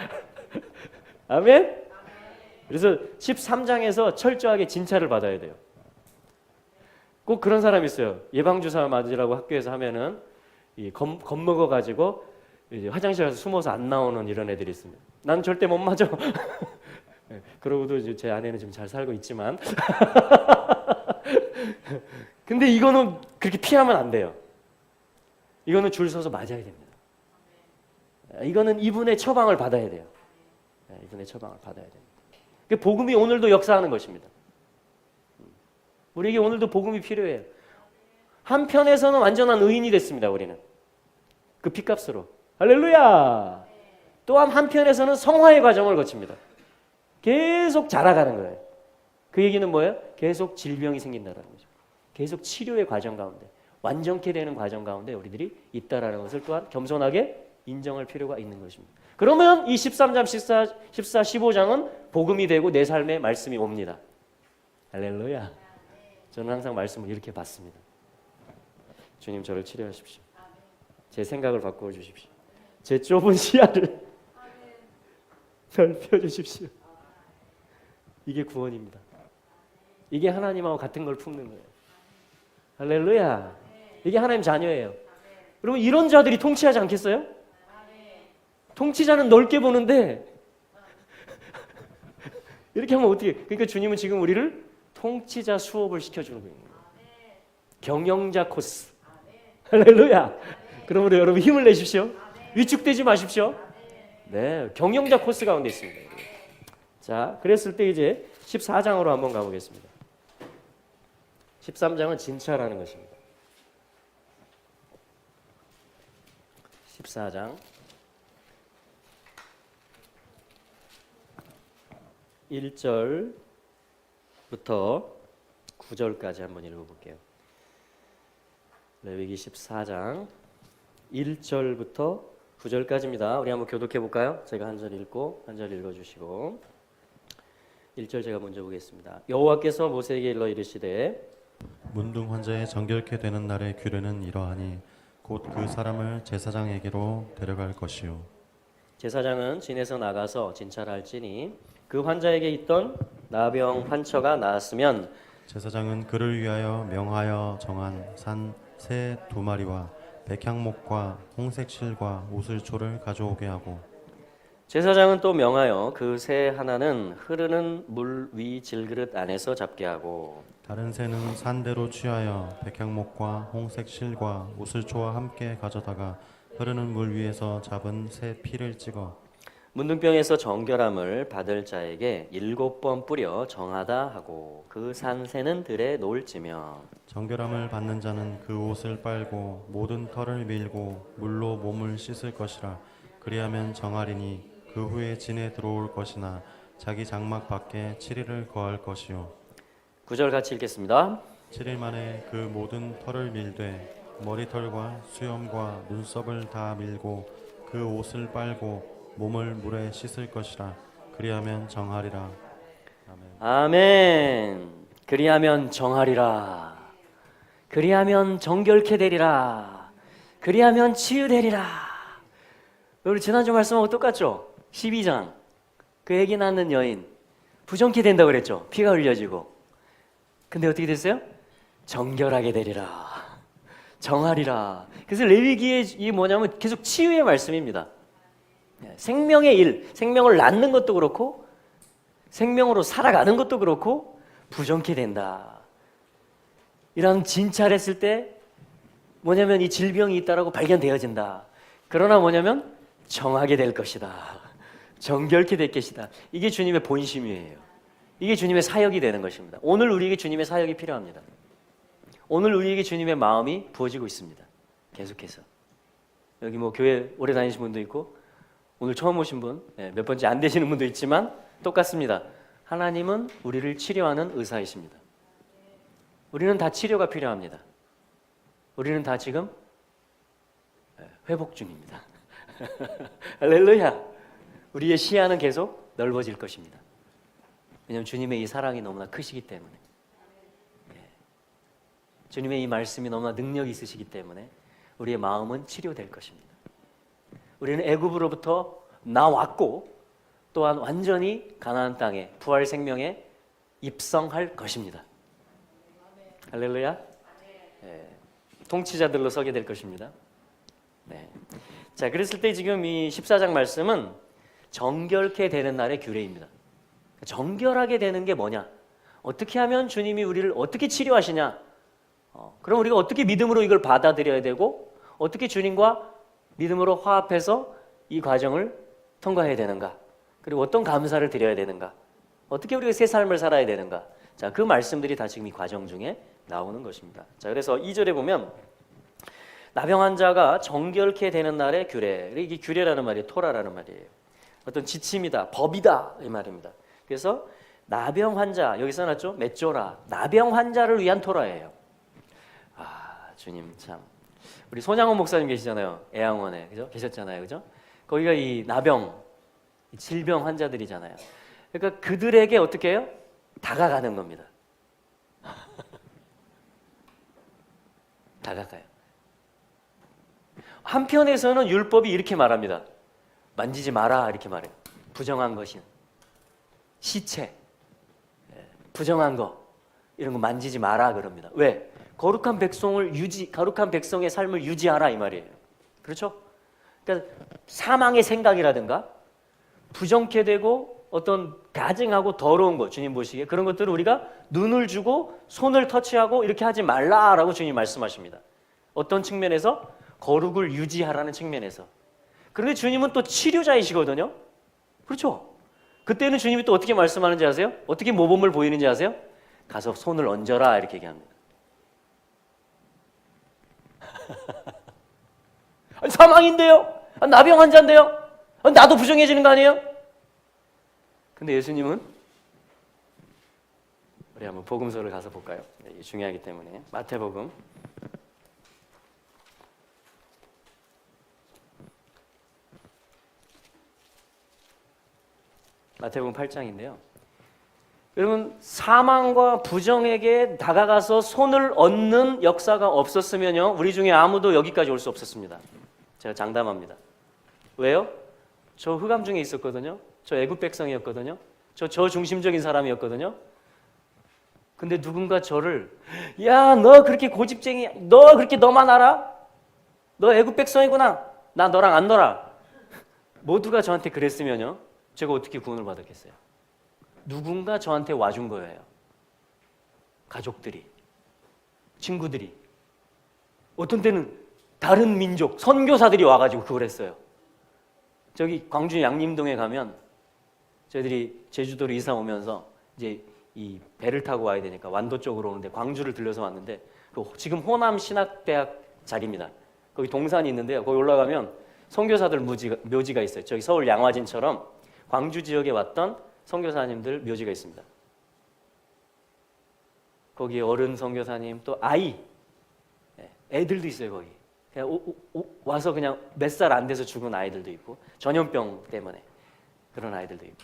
S1: 아멘. 그래서 13장에서 철저하게 진찰을 받아야 돼요. 꼭 그런 사람이 있어요. 예방주사 맞으라고 학교에서 하면은 겁먹어 가지고 이제 화장실 가서 숨어서 안 나오는 이런 애들이 있습니다. 난 절대 못 맞아. 그러고도 이제 제 아내는 지금 잘 살고 있지만 근데 이거는 그렇게 피하면 안 돼요. 이거는 줄 서서 맞아야 됩니다. 이거는 이분의 처방을 받아야 돼요. 이분의 처방을 받아야 됩니다. 복음이 오늘도 역사하는 것입니다. 우리에게 오늘도 복음이 필요해요. 한편에서는 완전한 의인이 됐습니다. 우리는 그 피값으로. 할렐루야. 또한 한편에서는 성화의 과정을 거칩니다. 계속 자라가는 거예요. 그 얘기는 뭐예요? 계속 질병이 생긴다는 거죠. 계속 치료의 과정 가운데, 완전케 되는 과정 가운데 우리들이 있다라는 것을 또한 겸손하게 인정할 필요가 있는 것입니다. 그러면 이 13장, 14, 15장은 복음이 되고 내 삶에 말씀이 옵니다. 할렐루야. 저는 항상 말씀을 이렇게 받습니다. 주님 저를 치료하십시오. 제 생각을 바꾸어 주십시오. 제 좁은 시야를 넓혀 주십시오. 이게 구원입니다. 이게 하나님하고 같은 걸 품는 거예요. 할렐루야. 이게 하나님 자녀예요. 여러분 이런 자들이 통치하지 않겠어요? 통치자는 넓게 보는데 이렇게 하면 어떻게? 그러니까 주님은 지금 우리를 통치자 수업을 시켜주는 거예요. 경영자 코스. 할렐루야. 그러므로 여러분 힘을 내십시오. 위축되지 마십시오. 네, 경영자 코스 가운데 있습니다. 자, 그랬을 때 이제 14장으로 한번 가보겠습니다. 13장은 진찰하는 것입니다. 14장 1절부터 9절까지 한번 읽어볼게요. 레위기 14장 1절부터 9절까지입니다. 우리 한번 교독해 볼까요? 제가 한 절 읽고 한 절 읽어주시고 1절 제가 먼저 보겠습니다. 여호와께서 모세에게 일러 이르시되
S2: 문둥 환자의 정결케 되는 날의 규례는 이러하니 곧 그 사람을 제사장에게로 데려갈 것이요
S1: 제사장은 진에서 나가서 진찰할지니 그 환자에게 있던 나병 환처가 나았으면
S2: 제사장은 그를 위하여 명하여 정한 산 새 2마리와 백향목과 홍색 실과 우슬초를 가져오게 하고
S1: 제사장은 또 명하여 그 새 하나는 흐르는 물 위 질그릇 안에서 잡게 하고
S2: 다른 새는 산대로 취하여 백향목과 홍색 실과 우슬초와 함께 가져다가 흐르는 물 위에서 잡은 새 피를 찍어
S1: 문둥병에서 정결함을 받을 자에게 7번 뿌려 정하다 하고 그 산 새는 들에 놓을지며
S2: 정결함을 받는 자는 그 옷을 빨고 모든 털을 밀고 물로 몸을 씻을 것이라 그리하면 정하리니 그 후에 진에 들어올 것이나 자기 장막 밖에 7일을 거할 것이요
S1: 9절 같이 읽겠습니다.
S2: 7일 만에 그 모든 털을 밀되 머리털과 수염과 눈썹을 다 밀고 그 옷을 빨고 몸을 물에 씻을 것이라 그리하면 정하리라. 아멘.
S1: 아멘. 그리하면 정하리라. 그리하면 정결케 되리라. 그리하면 치유되리라. 우리 지난주 말씀하고 똑같죠? 12장 그 애기 낳는 여인 부정케 된다고 그랬죠? 피가 흘려지고 근데 어떻게 됐어요? 정결하게 되리라. 정하리라. 그래서 레위기의 이 뭐냐면 계속 치유의 말씀입니다. 생명의 일, 생명을 낳는 것도 그렇고 생명으로 살아가는 것도 그렇고 부정케 된다. 이런 진찰했을 때 뭐냐면 이 질병이 있다라고 발견되어진다. 그러나 뭐냐면 정하게 될 것이다. 정결케 될 것이다. 이게 주님의 본심이에요. 이게 주님의 사역이 되는 것입니다. 오늘 우리에게 주님의 사역이 필요합니다. 오늘 우리에게 주님의 마음이 부어지고 있습니다. 계속해서 여기 뭐 교회 오래 다니신 분도 있고 오늘 처음 오신 분, 몇 번째 안 되시는 분도 있지만 똑같습니다. 하나님은 우리를 치료하는 의사이십니다. 우리는 다 치료가 필요합니다. 우리는 다 지금 회복 중입니다. 할렐루야. 우리의 시야는 계속 넓어질 것입니다. 왜냐하면 주님의 이 사랑이 너무나 크시기 때문에 주님의 이 말씀이 너무나 능력이 있으시기 때문에 우리의 마음은 치료될 것입니다. 우리는 애굽으로부터 나왔고 또한 완전히 가나안 땅에 부활 생명에 입성할 것입니다. 할렐루야. 통치자들로 서게 될 것입니다. 네. 자, 그랬을 때 지금 이 14장 말씀은 정결케 되는 날의 규례입니다. 정결하게 되는 게 뭐냐? 어떻게 하면 주님이 우리를 어떻게 치료하시냐? 그럼 우리가 어떻게 믿음으로 이걸 받아들여야 되고 어떻게 주님과 믿음으로 화합해서 이 과정을 통과해야 되는가? 그리고 어떤 감사를 드려야 되는가? 어떻게 우리가 새 삶을 살아야 되는가? 자, 그 말씀들이 다 지금 이 과정 중에 나오는 것입니다. 자, 그래서 2절에 보면 나병 환자가 정결케 되는 날의 규례. 이게 규례라는 말이 토라라는 말이에요. 어떤 지침이다, 법이다 이 말입니다. 그래서 나병 환자 여기 써놨죠? 메쪼라. 나병 환자를 위한 토라예요. 아, 주님 참. 우리 손양원 목사님 계시잖아요. 애양원에 그죠? 계셨잖아요, 그죠? 거기가 이 나병, 질병 환자들이잖아요. 그러니까 그들에게 어떻게 해요? 다가가는 겁니다. 다가가요. 한편에서는 율법이 이렇게 말합니다. 만지지 마라 이렇게 말해요. 부정한 것이 시체, 부정한 거 이런 거 만지지 마라 그럽니다. 왜? 거룩한 백성의 삶을 유지하라 이 말이에요. 그렇죠? 그러니까 사망의 생각이라든가 부정케 되고 어떤 가증하고 더러운 것, 주님 보시기에 그런 것들을 우리가 눈을 주고 손을 터치하고 이렇게 하지 말라라고 주님 말씀하십니다. 어떤 측면에서? 거룩을 유지하라는 측면에서. 그런데 주님은 또 치료자이시거든요. 그렇죠? 그때는 주님이 또 어떻게 말씀하는지 아세요? 어떻게 모범을 보이는지 아세요? 가서 손을 얹어라 이렇게 얘기합니다. 사망인데요? 나병 환자인데요? 나도 부정해지는 거 아니에요? 근데 예수님은 우리 한번 복음서를 가서 볼까요? 이게 중요하기 때문에 마태복음 마태복음 8장인데요. 여러분 사망과 부정에게 다가가서 손을 얹는 역사가 없었으면요 우리 중에 아무도 여기까지 올 수 없었습니다. 제가 장담합니다. 왜요? 저 흑암 중에 있었거든요. 저 애굽 백성이었거든요. 저 중심적인 사람이었거든요. 근데 누군가 저를 야, 너 그렇게 고집쟁이, 너 그렇게 너만 알아? 너 애굽 백성이구나. 나 너랑 안 놀아. 모두가 저한테 그랬으면요 제가 어떻게 구원을 받았겠어요? 누군가 저한테 와준 거예요. 가족들이, 친구들이, 어떤 때는 다른 민족, 선교사들이 와가지고 그걸 했어요. 저기 광주 양림동에 가면 저희들이 제주도로 이사 오면서 이제 이 배를 타고 와야 되니까 완도 쪽으로 오는데 광주를 들려서 왔는데 지금 호남 신학대학 자리입니다. 거기 동산이 있는데요. 거기 올라가면 선교사들 묘지가 있어요. 저기 서울 양화진처럼 광주 지역에 왔던 선교사님들 묘지가 있습니다. 거기에 어른 선교사님 또 아이, 애들도 있어요. 거기 그냥 와서 그냥 몇 살 안 돼서 죽은 아이들도 있고 전염병 때문에 그런 아이들도 있고.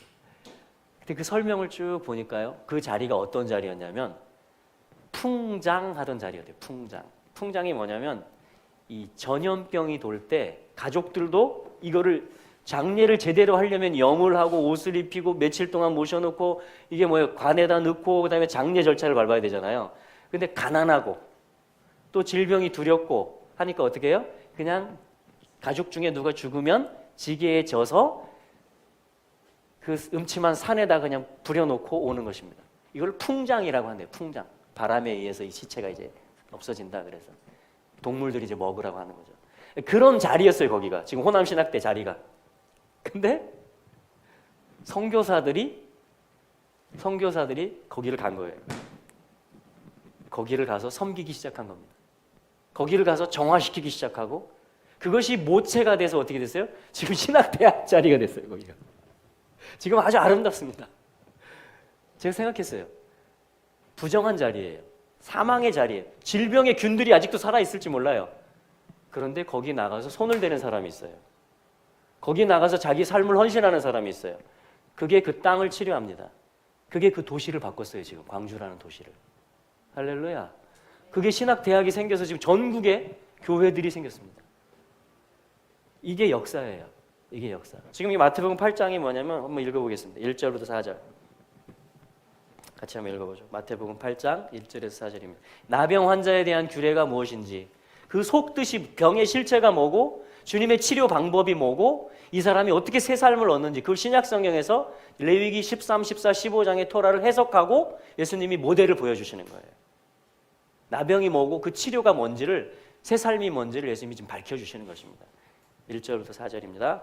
S1: 근데 그 설명을 쭉 보니까요 그 자리가 어떤 자리였냐면 풍장하던 자리였대요. 풍장이 뭐냐면 이 전염병이 돌 때 가족들도 이거를 장례를 제대로 하려면 염을 하고 옷을 입히고 며칠 동안 모셔놓고 이게 뭐예요? 관에다 넣고 그다음에 장례 절차를 밟아야 되잖아요. 근데 가난하고 또 질병이 두렵고 하니까 어떻게 해요? 그냥 가족 중에 누가 죽으면 지게에 져서 그 음침한 산에다 그냥 부려놓고 오는 것입니다. 이걸 풍장이라고 한대요. 풍장. 바람에 의해서 이 시체가 이제 없어진다 그래서 동물들이 이제 먹으라고 하는 거죠. 그런 자리였어요. 거기가 지금 호남신학대 자리가. 근데 선교사들이 거기를 간 거예요. 거기를 가서 섬기기 시작한 겁니다. 거기를 가서 정화시키기 시작하고 그것이 모체가 돼서 어떻게 됐어요? 지금 신학대학 자리가 됐어요. 거기가. 지금 아주 아름답습니다. 제가 생각했어요. 부정한 자리예요. 사망의 자리예요. 질병의 균들이 아직도 살아있을지 몰라요. 그런데 거기 나가서 손을 대는 사람이 있어요. 거기 나가서 자기 삶을 헌신하는 사람이 있어요. 그게 그 땅을 치료합니다. 그게 그 도시를 바꿨어요. 지금 광주라는 도시를. 할렐루야. 그게 신학대학이 생겨서 지금 전국에 교회들이 생겼습니다. 이게 역사예요. 이게 역사. 지금 이 마태복음 8장이 뭐냐면 한번 읽어보겠습니다. 1절부터 4절. 같이 한번 읽어보죠. 마태복음 8장 1절에서 4절입니다. 나병 환자에 대한 규례가 무엇인지, 그 속뜻이 병의 실체가 뭐고 주님의 치료 방법이 뭐고 이 사람이 어떻게 새 삶을 얻는지 그걸 신약성경에서 레위기 13, 14, 15장의 토라를 해석하고 예수님이 모델을 보여주시는 거예요. 나병이 뭐고 그 치료가 뭔지를, 새 삶이 뭔지를 예수님이 지금 밝혀주시는 것입니다. 1절부터 4절입니다.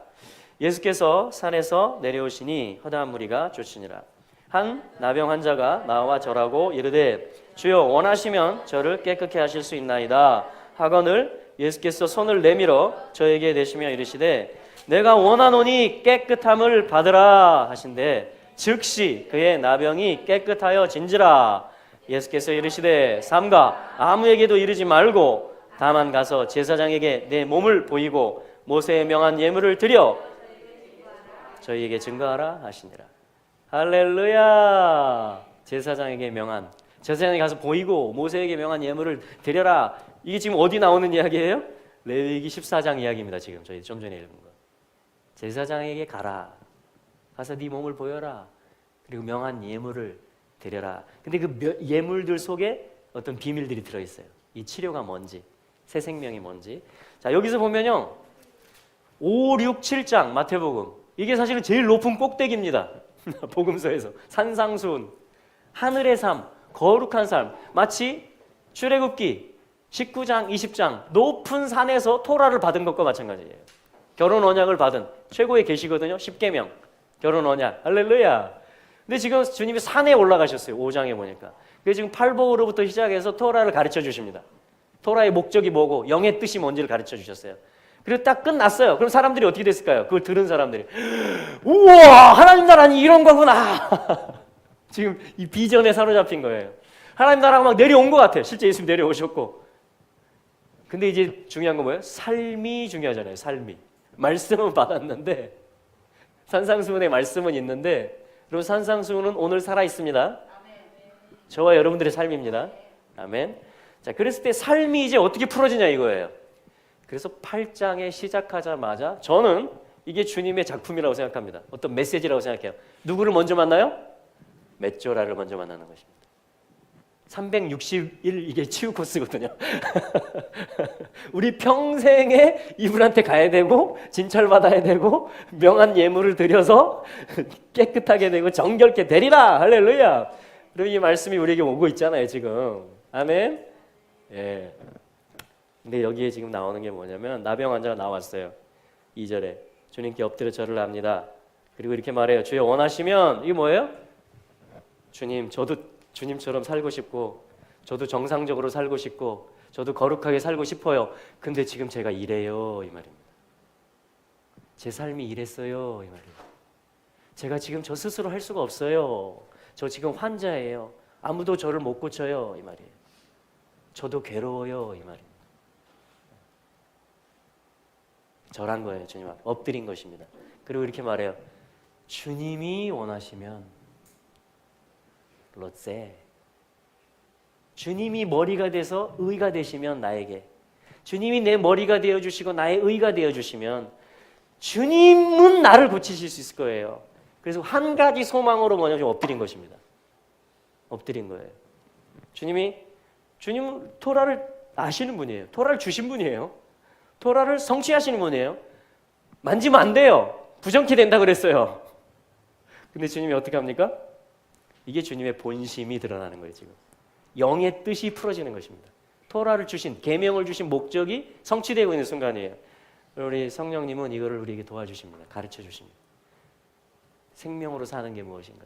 S1: 예수께서 산에서 내려오시니 허다한 무리가 쫓으니라. 한 나병 환자가 나와 절하고 이르되 주여 원하시면 저를 깨끗게 하실 수 있나이다 하거늘 예수께서 손을 내밀어 저에게 대시며 이르시되 내가 원하노니 깨끗함을 받으라 하신대 즉시 그의 나병이 깨끗하여 진지라. 예수께서 이르시되 삼가 아무에게도 이르지 말고 다만 가서 제사장에게 내 몸을 보이고 모세의 명한 예물을 드려 저희에게 증거하라 하시니라. 할렐루야. 제사장에게 명한, 제사장에 가서 보이고 모세에게 명한 예물을 드려라. 이게 지금 어디 나오는 이야기예요? 레위기 14장 이야기입니다. 지금 저희 좀 전에 읽은 거. 제사장에게 가라. 가서 네 몸을 보여라. 그리고 명한 예물을 드려라. 근데 그 예물들 속에 어떤 비밀들이 들어있어요. 이 치료가 뭔지, 새 생명이 뭔지. 자, 여기서 보면요, 5, 6, 7장 마태복음, 이게 사실은 제일 높은 꼭대기입니다. 복음서에서 산상수훈, 하늘의 삶, 거룩한 삶, 마치 출애굽기 19장, 20장 높은 산에서 토라를 받은 것과 마찬가지예요. 결혼 언약을 받은 최고의 계시거든요. 10계명 결혼 언약, 할렐루야. 근데 지금 주님이 산에 올라가셨어요. 5장에 보니까. 그래서 지금 팔복으로부터 시작해서 토라를 가르쳐 주십니다. 토라의 목적이 뭐고 영의 뜻이 뭔지를 가르쳐 주셨어요. 그리고 딱 끝났어요. 그럼 사람들이 어떻게 됐을까요? 그걸 들은 사람들이 우와, 하나님 나라니 이런 거구나. 지금 이 비전에 사로잡힌 거예요. 하나님 나라가 막 내려온 것 같아요. 실제 예수님 내려오셨고. 근데 이제 중요한 건 뭐예요? 삶이 중요하잖아요. 삶이. 말씀은 받았는데, 산상수훈의 말씀은 있는데, 그리고 산상수훈은 오늘 살아 있습니다. 저와 여러분들의 삶입니다. 아멘. 자, 그랬을 때 삶이 이제 어떻게 풀어지냐 이거예요. 그래서 8장에 시작하자마자 저는 이게 주님의 작품이라고 생각합니다. 어떤 메시지라고 생각해요. 누구를 먼저 만나요? 맷조라를 먼저 만나는 것입니다. 360일 이게 치유 코스거든요. 우리 평생에 이분한테 가야 되고 진찰받아야 되고 명한 예물을 드려서 깨끗하게 되고 정결케 되리라. 할렐루야. 그리고 이 말씀이 우리에게 오고 있잖아요 지금. 아멘. 예. 근데 여기에 지금 나오는 게 뭐냐면 나병 환자가 나왔어요. 2절에 주님께 엎드려 절을 합니다. 그리고 이렇게 말해요. 주여 원하시면 이게 뭐예요? 주님, 저도 주님처럼 살고 싶고 저도 정상적으로 살고 싶고 저도 거룩하게 살고 싶어요. 근데 지금 제가 이래요 이 말입니다. 제 삶이 이랬어요 이 말이에요. 제가 지금 저 스스로 할 수가 없어요. 저 지금 환자예요. 아무도 저를 못 고쳐요 이 말이에요. 저도 괴로워요 이 말입니다. 절한 거예요. 주님 앞에 엎드린 것입니다. 그리고 이렇게 말해요. 주님이 원하시면 롯세 주님이 머리가 돼서 의가 되시면 나에게 주님이 내 머리가 되어주시고 나의 의가 되어주시면 주님은 나를 고치실 수 있을 거예요. 그래서 한 가지 소망으로 뭐냐면 엎드린 것입니다. 엎드린 거예요. 주님은 토라를 아시는 분이에요. 토라를 주신 분이에요. 토라를 성취하시는 분이에요. 만지면 안 돼요. 부정케 된다 그랬어요. 근데 주님이 어떻게 합니까? 이게 주님의 본심이 드러나는 거예요. 지금 영의 뜻이 풀어지는 것입니다. 토라를 주신, 계명을 주신 목적이 성취되고 있는 순간이에요. 우리 성령님은 이거를 우리에게 도와주십니다. 가르쳐 주십니다. 생명으로 사는 게 무엇인가?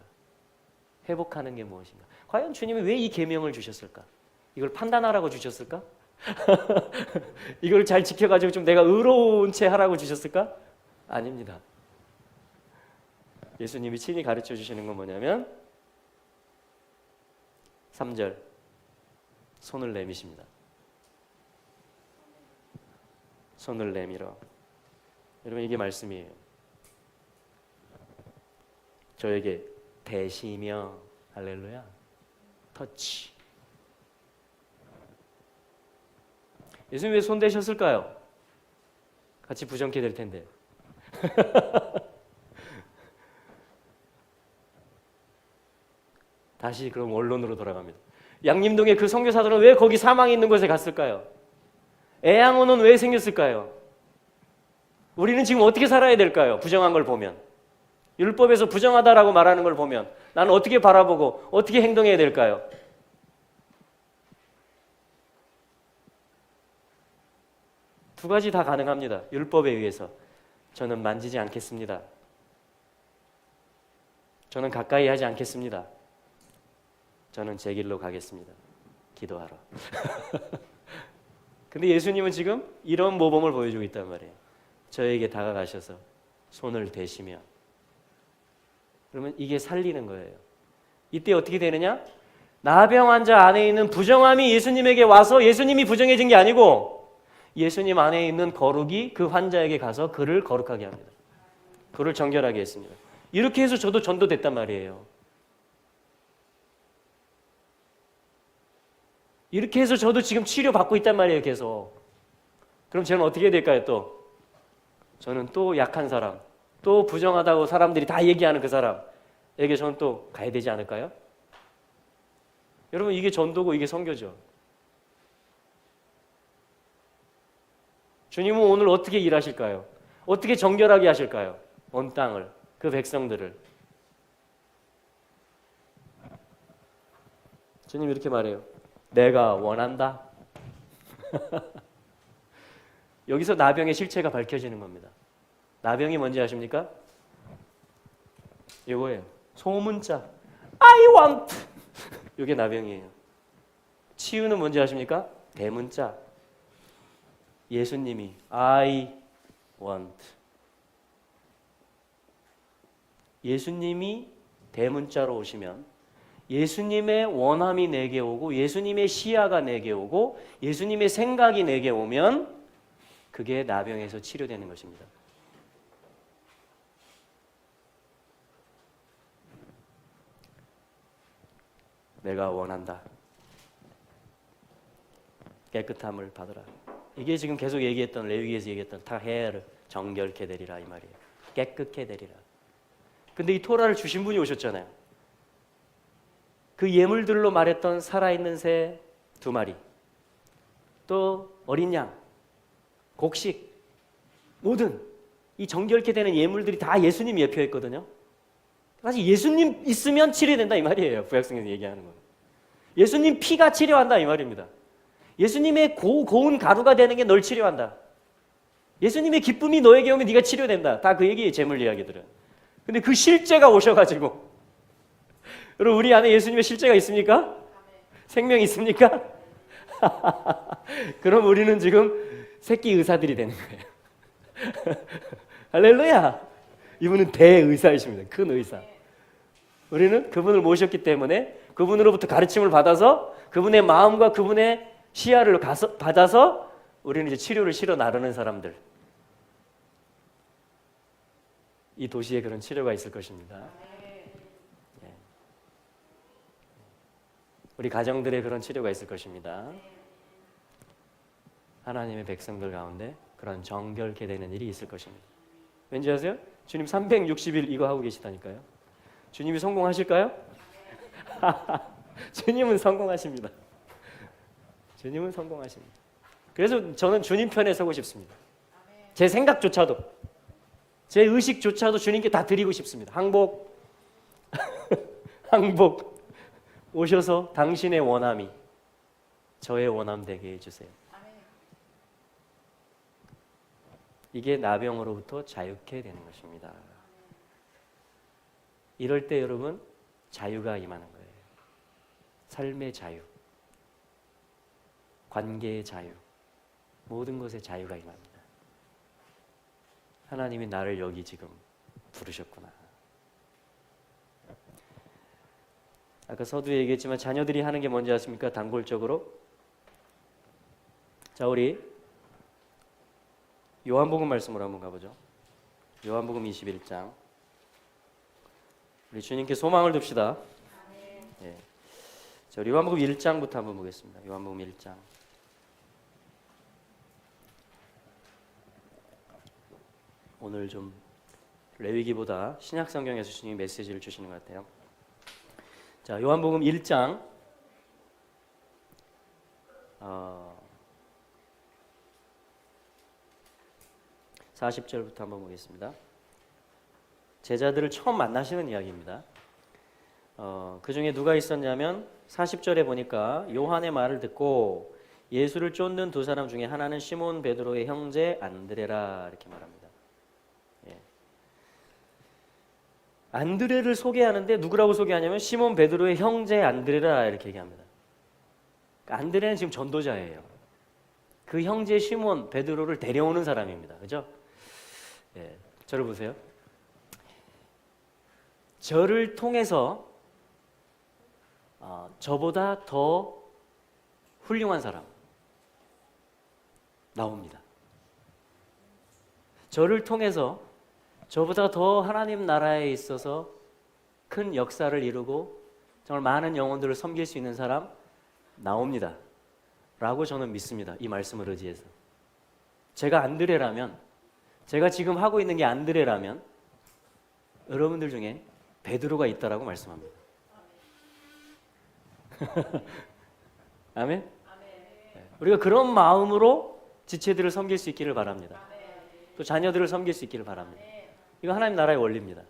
S1: 회복하는 게 무엇인가? 과연 주님이 왜 이 계명을 주셨을까? 이걸 판단하라고 주셨을까? 이걸 잘 지켜가지고 좀 내가 의로운 채 하라고 주셨을까? 아닙니다. 예수님이 친히 가르쳐 주시는 건 뭐냐면 3절 손을 내미십니다. 손을 내밀어. 여러분 이게 말씀이에요. 저에게 대시며 할렐루야 터치. 예수님 왜 손 대셨을까요? 같이 부정케 될 텐데. 다시 그럼 원론으로 돌아갑니다. 양림동의 그 선교사들은 왜 거기 사망이 있는 곳에 갔을까요? 애양호는 왜 생겼을까요? 우리는 지금 어떻게 살아야 될까요? 부정한 걸 보면. 율법에서 부정하다라고 말하는 걸 보면 나는 어떻게 바라보고 어떻게 행동해야 될까요? 두 가지 다 가능합니다. 율법에 의해서 저는 만지지 않겠습니다. 저는 가까이 하지 않겠습니다. 저는 제 길로 가겠습니다. 기도하러. 근데 예수님은 지금 이런 모범을 보여주고 있단 말이에요. 저에게 다가가셔서 손을 대시며. 그러면 이게 살리는 거예요. 이때 어떻게 되느냐? 나병 환자 안에 있는 부정함이 예수님에게 와서 예수님이 부정해진 게 아니고 예수님 안에 있는 거룩이 그 환자에게 가서 그를 거룩하게 합니다. 그를 정결하게 했습니다. 이렇게 해서 저도 전도됐단 말이에요. 이렇게 해서 저도 지금 치료받고 있단 말이에요. 계속. 그럼 저는 어떻게 해야 될까요? 또 저는 또 약한 사람, 또 부정하다고 사람들이 다 얘기하는 그 사람에게 저는 또 가야 되지 않을까요? 여러분, 이게 전도고 이게 선교죠. 주님은 오늘 어떻게 일하실까요? 어떻게 정결하게 하실까요? 온 땅을, 그 백성들을. 주님 이렇게 말해요. 내가 원한다. 여기서 나병의 실체가 밝혀지는 겁니다. 나병이 뭔지 아십니까? 이거예요. 소문자. I want. 이게 나병이에요. 치유는 뭔지 아십니까? 대문자. 예수님이 I want. 예수님이 대문자로 오시면 예수님의 원함이 내게 오고 예수님의 시야가 내게 오고 예수님의 생각이 내게 오면 그게 나병에서 치료되는 것입니다. 내가 원한다. 깨끗함을 받으라. 이게 지금 계속 얘기했던 레위기에서 얘기했던 타헤르 정결케 되리라 이 말이에요. 깨끗게 되리라. 근데 이 토라를 주신 분이 오셨잖아요. 그 예물들로 말했던 살아있는 새 2마리, 또 어린 양, 곡식, 모든 이 정결케 되는 예물들이 다 예수님 예표했거든요. 사실 예수님 있으면 치료된다 이 말이에요. 구약성에서 얘기하는 거. 예수님 피가 치료한다 이 말입니다. 예수님의 고운 가루가 되는 게 널 치료한다. 예수님의 기쁨이 너에게 오면 네가 치료된다. 다 그 얘기예요. 재물 이야기들은. 근데 그 실제가 오셔가지고 여러분, 우리 안에 예수님의 실제가 있습니까? 생명이 있습니까? 그럼 우리는 지금 새끼 의사들이 되는 거예요. 할렐루야. 이분은 대의사이십니다. 큰 의사. 우리는 그분을 모셨기 때문에 그분으로부터 가르침을 받아서 그분의 마음과 그분의 시야를 받아서 우리는 이제 치료를 실어 나르는 사람들. 이 도시에 그런 치료가 있을 것입니다. 우리 가정들의 그런 치료가 있을 것입니다. 하나님의 백성들 가운데 그런 정결케 되는 일이 있을 것입니다. 왠지 아세요? 주님 360일 이거 하고 계시다니까요. 주님이 성공하실까요? 주님은 성공하십니다. 주님은 성공하십니다. 그래서 저는 주님 편에 서고 싶습니다. 제 생각조차도, 제 의식조차도 주님께 다 드리고 싶습니다. 항복, 항복 오셔서 당신의 원함이 저의 원함 되게 해주세요. 이게 나병으로부터 자유케 되는 것입니다. 이럴 때 여러분 자유가 임하는 거예요. 삶의 자유, 관계의 자유, 모든 것에 자유가 임합니다. 하나님이 나를 여기 지금 부르셨구나. 아까 서두에 얘기했지만 자녀들이 하는 게 뭔지 아십니까? 단골적으로. 자, 우리 요한복음 말씀으로 한번 가보죠. 요한복음 21장. 우리 주님께 소망을 둡시다. 예. 자, 요한복음 1장부터 한번 보겠습니다. 요한복음 1장. 오늘 좀 레위기보다 신약 성경에서 주님이 메시지를 주시는 것 같아요. 자, 요한복음 1장 40절부터 한번 보겠습니다. 제자들을 처음 만나시는 이야기입니다. 그 중에 누가 있었냐면 40절에 보니까 요한의 말을 듣고 예수를 쫓는 2사람 중에 하나는 시몬 베드로의 형제 안드레라 이렇게 말합니다. 예. 안드레를 소개하는데 누구라고 소개하냐면 시몬 베드로의 형제 안드레라 이렇게 얘기합니다. 그러니까 안드레는 지금 전도자예요. 그 형제 시몬 베드로를 데려오는 사람입니다. 그죠? 예. 저를 보세요. 저를 통해서 저보다 더 훌륭한 사람 나옵니다. 저를 통해서 저보다 더 하나님 나라에 있어서 큰 역사를 이루고 정말 많은 영혼들을 섬길 수 있는 사람 나옵니다. 라고 저는 믿습니다. 이 말씀을 의지해서. 제가 안드레라면, 제가 지금 하고 있는 게 안드레라면 여러분들 중에 베드로가 있다라고 말씀합니다. 아멘? 우리가 그런 마음으로 지체들을 섬길 수 있기를 바랍니다. 또 자녀들을 섬길 수 있기를 바랍니다. 이거 하나님 나라의 원리입니다.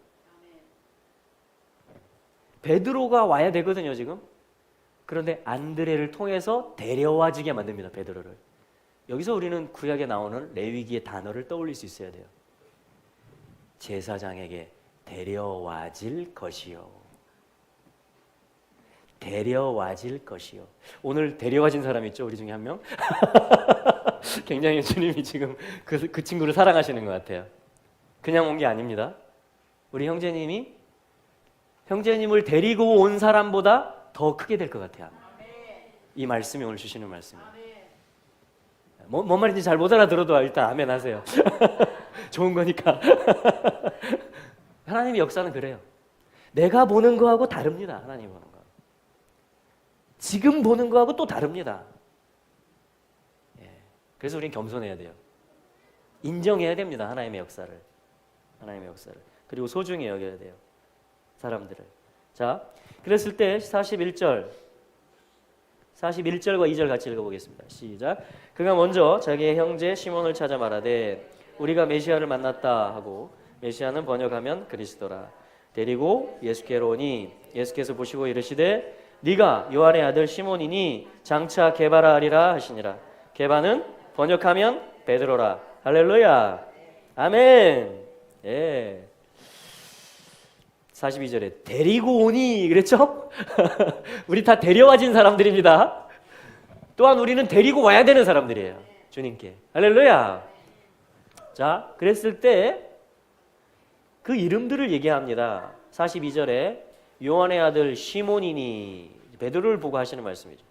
S1: 베드로가 와야 되거든요, 지금. 그런데 안드레를 통해서 데려와지게 만듭니다, 베드로를. 여기서 우리는 구약에 나오는 레위기의 단어를 떠올릴 수 있어야 돼요. 제사장에게 데려와질 것이요. 데려와질 것이요. 오늘 데려와진 사람 있죠? 우리 중에 한 명? 굉장히 주님이 지금 그 친구를 사랑하시는 것 같아요. 그냥 온 게 아닙니다. 우리 형제님이 형제님을 데리고 온 사람보다 더 크게 될 것 같아요. 이 말씀이 오늘 주시는 말씀이에요. 뭔 말인지 잘 못 알아들어도 일단 아멘 하세요. 좋은 거니까. 하나님의 역사는 그래요. 내가 보는 거하고 다릅니다. 하나님 보는 거. 지금 보는 거하고 또 다릅니다. 그래서 우리는 겸손해야 돼요. 인정해야 됩니다. 하나님의 역사를. 하나님의 역사를. 그리고 소중히 여겨야 돼요. 사람들을. 자, 그랬을 때 41절과 2절 같이 읽어보겠습니다. 시작. 그가 먼저 자기의 형제 시몬을 찾아 말하되 우리가 메시아를 만났다 하고, 메시아는 번역하면 그리스도라, 데리고 예수께로 오니 예수께서 보시고 이르시되 네가 요한의 아들 시몬이니 장차 게바라 하리라 하시니라. 게바는 번역하면 베드로라. 할렐루야. 아멘. 예. 42절에 데리고 오니 그랬죠? 우리 다 데려와진 사람들입니다. 또한 우리는 데리고 와야 되는 사람들이에요. 주님께. 할렐루야. 자, 그랬을 때 그 이름들을 얘기합니다. 42절에 요한의 아들 시몬이니, 베드로를 보고 하시는 말씀이죠.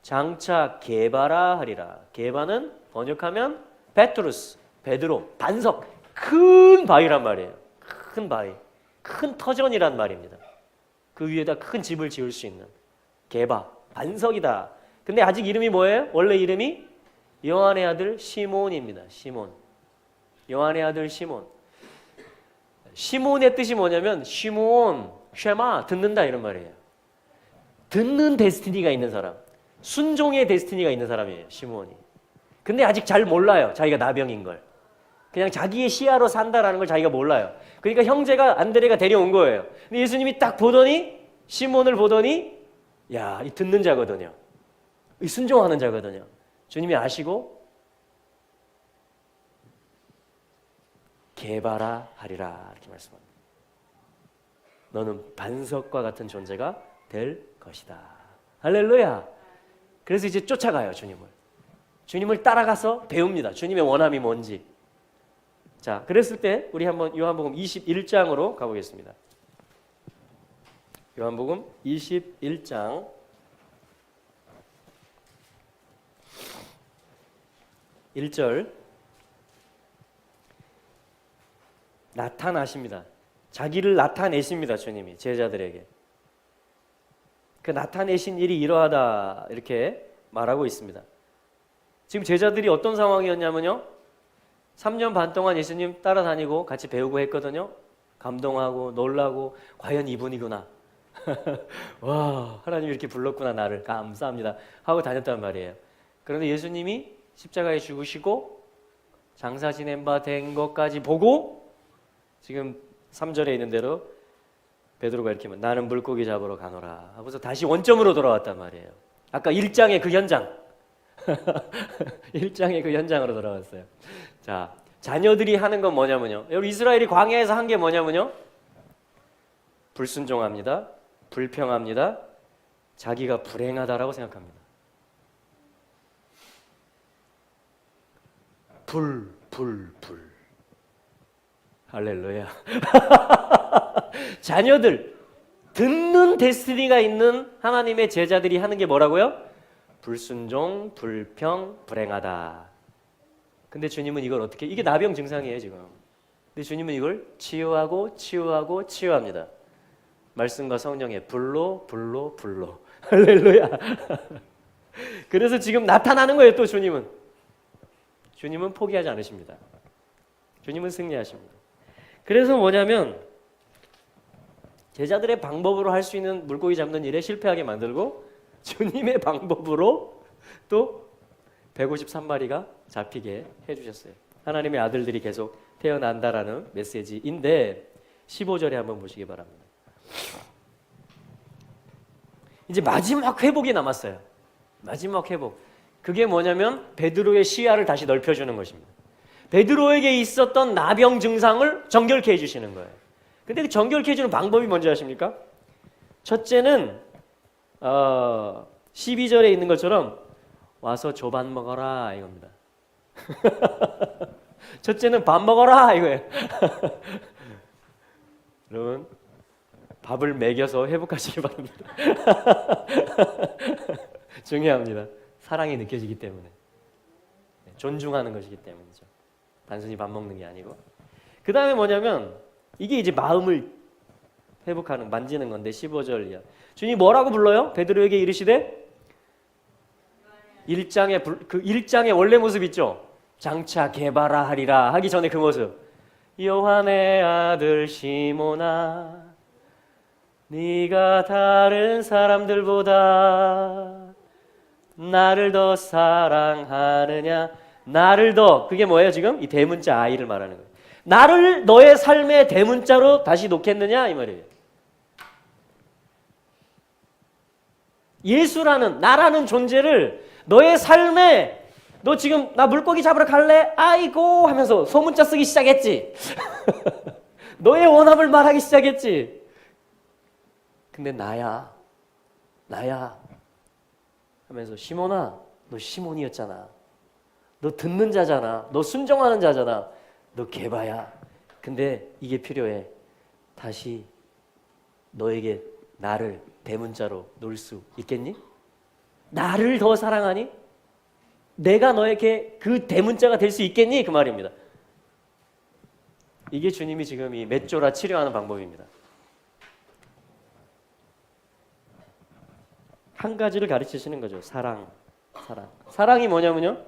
S1: 장차 게바라 하리라. 게바는 번역하면 페트루스, 베드로, 반석, 큰 바위란 말이에요. 큰 바위, 큰 터전이란 말입니다. 그 위에다 큰 집을 지을 수 있는 게바, 반석이다. 근데 아직 이름이 뭐예요? 원래 이름이 요한의 아들 시몬입니다. 시몬. 요한의 아들 시몬. 시몬의 뜻이 뭐냐면 시몬, 쉐마, 듣는다 이런 말이에요. 듣는 데스티니가 있는 사람, 순종의 데스티니가 있는 사람이에요. 시몬이. 근데 아직 잘 몰라요. 자기가 나병인 걸. 그냥 자기의 시야로 산다라는 걸 자기가 몰라요. 그러니까 형제가 안드레가 데려온 거예요. 근데 예수님이 딱 보더니, 시몬을 보더니, 야, 이 듣는 자거든요. 이 순종하는 자거든요. 주님이 아시고 게바라 하리라 이렇게 말씀합니다. 너는 반석과 같은 존재가 될 것이다. 할렐루야. 그래서 이제 쫓아가요. 주님을 따라가서 배웁니다. 주님의 원함이 뭔지. 자, 그랬을 때 우리 한번 요한복음 21장으로 가보겠습니다. 요한복음 21장 1절. 나타나십니다. 자기를 나타내십니다. 주님이 제자들에게. 그 나타내신 일이 이러하다 이렇게 말하고 있습니다. 지금 제자들이 어떤 상황이었냐면요, 3년 반 동안 예수님 따라다니고 같이 배우고 했거든요. 감동하고 놀라고 과연 이분이구나. 와, 하나님이 이렇게 불렀구나 나를, 감사합니다 하고 다녔단 말이에요. 그런데 예수님이 십자가에 죽으시고 장사 지낸 바 된 것까지 보고 지금 3절에 있는 대로 베드로가 이렇게 하면 나는 물고기 잡으러 가노라 하고서 다시 원점으로 돌아왔단 말이에요. 아까 1장의 그 현장. 1장의 그 현장으로 돌아왔어요. 자, 자녀들이 하는 건 뭐냐면요, 여러분 이스라엘이 광야에서 한 게 뭐냐면요, 불순종합니다. 불평합니다. 자기가 불행하다라고 생각합니다. 불. 할렐루야. 자녀들, 듣는 데스티니가 있는 하나님의 제자들이 하는 게 뭐라고요? 불순종, 불평, 불행하다. 근데 주님은 이걸 어떻게, 이게 나병 증상이에요 지금. 근데 주님은 이걸 치유합니다. 말씀과 성령의 불로. 할렐루야. 그래서 지금 나타나는 거예요. 또 주님은 주님은 포기하지 않으십니다. 주님은 승리하십니다. 그래서 뭐냐면 제자들의 방법으로 할 수 있는 물고기 잡는 일에 실패하게 만들고 주님의 방법으로 또 153마리가 잡히게 해주셨어요. 하나님의 아들들이 계속 태어난다라는 메시지인데 15절에 한번 보시기 바랍니다. 이제 마지막 회복이 남았어요. 마지막 회복. 그게 뭐냐면 베드로의 시야를 다시 넓혀주는 것입니다. 베드로에게 있었던 나병 증상을 정결케 해주시는 거예요. 근데 그 정결케 해주는 방법이 뭔지 아십니까? 첫째는 12절에 있는 것처럼 와서 밥 먹어라 이겁니다. 첫째는 밥 먹어라 이거예요. 여러분 밥을 먹여서 회복하시기 바랍니다. 중요합니다. 사랑이 느껴지기 때문에 존중하는 것이기 때문이죠. 단순히 밥 먹는 게 아니고. 그 다음에 뭐냐면 이게 이제 마음을 회복하는 만지는 건데 15절 이하. 주님이 뭐라고 불러요? 베드로에게 이르시되 1장의 원래 모습 있죠. 장차 개바라 하리라 하기 전에 그 모습. 요한의 아들 시몬아 네가 다른 사람들보다 나를 더 사랑하느냐. 나를 더, 그게 뭐예요 지금? 이 대문자 I를 말하는 거예요. 나를 너의 삶의 대문자로 다시 놓겠느냐 이 말이에요. 예수라는 나라는 존재를 너의 삶에 너 지금 나 물고기 잡으러 갈래? 아이고 하면서 소문자 쓰기 시작했지. 너의 원함을 말하기 시작했지. 근데 나야 하면서 시몬아 너 시몬이었잖아. 너 듣는 자잖아. 너 순종하는 자잖아. 너 개바야. 근데 이게 필요해. 다시 너에게 나를 대문자로 놓을 수 있겠니? 나를 더 사랑하니? 내가 너에게 그 대문자가 될 수 있겠니? 그 말입니다. 이게 주님이 지금 이 맷조라 치료하는 방법입니다. 한 가지를 가르치시는 거죠. 사랑. 사랑이 뭐냐면요.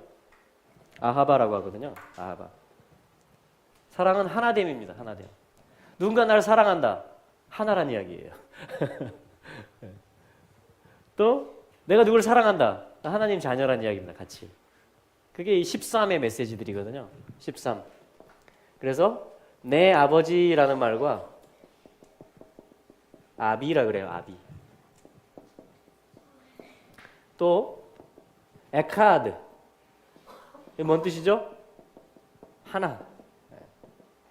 S1: 아하바라고 하거든요. 아하바. 사랑은 하나됨입니다. 하나됨. 누군가 나를 사랑한다. 하나란 이야기예요. 또 내가 누구를 사랑한다. 하나님 자녀란 이야기입니다. 같이. 그게 이 13의 메시지들이거든요. 13. 그래서 내 아버지라는 말과 아비라 그래요. 아비. 또 에카드. 이게 뭔 뜻이죠? 하나.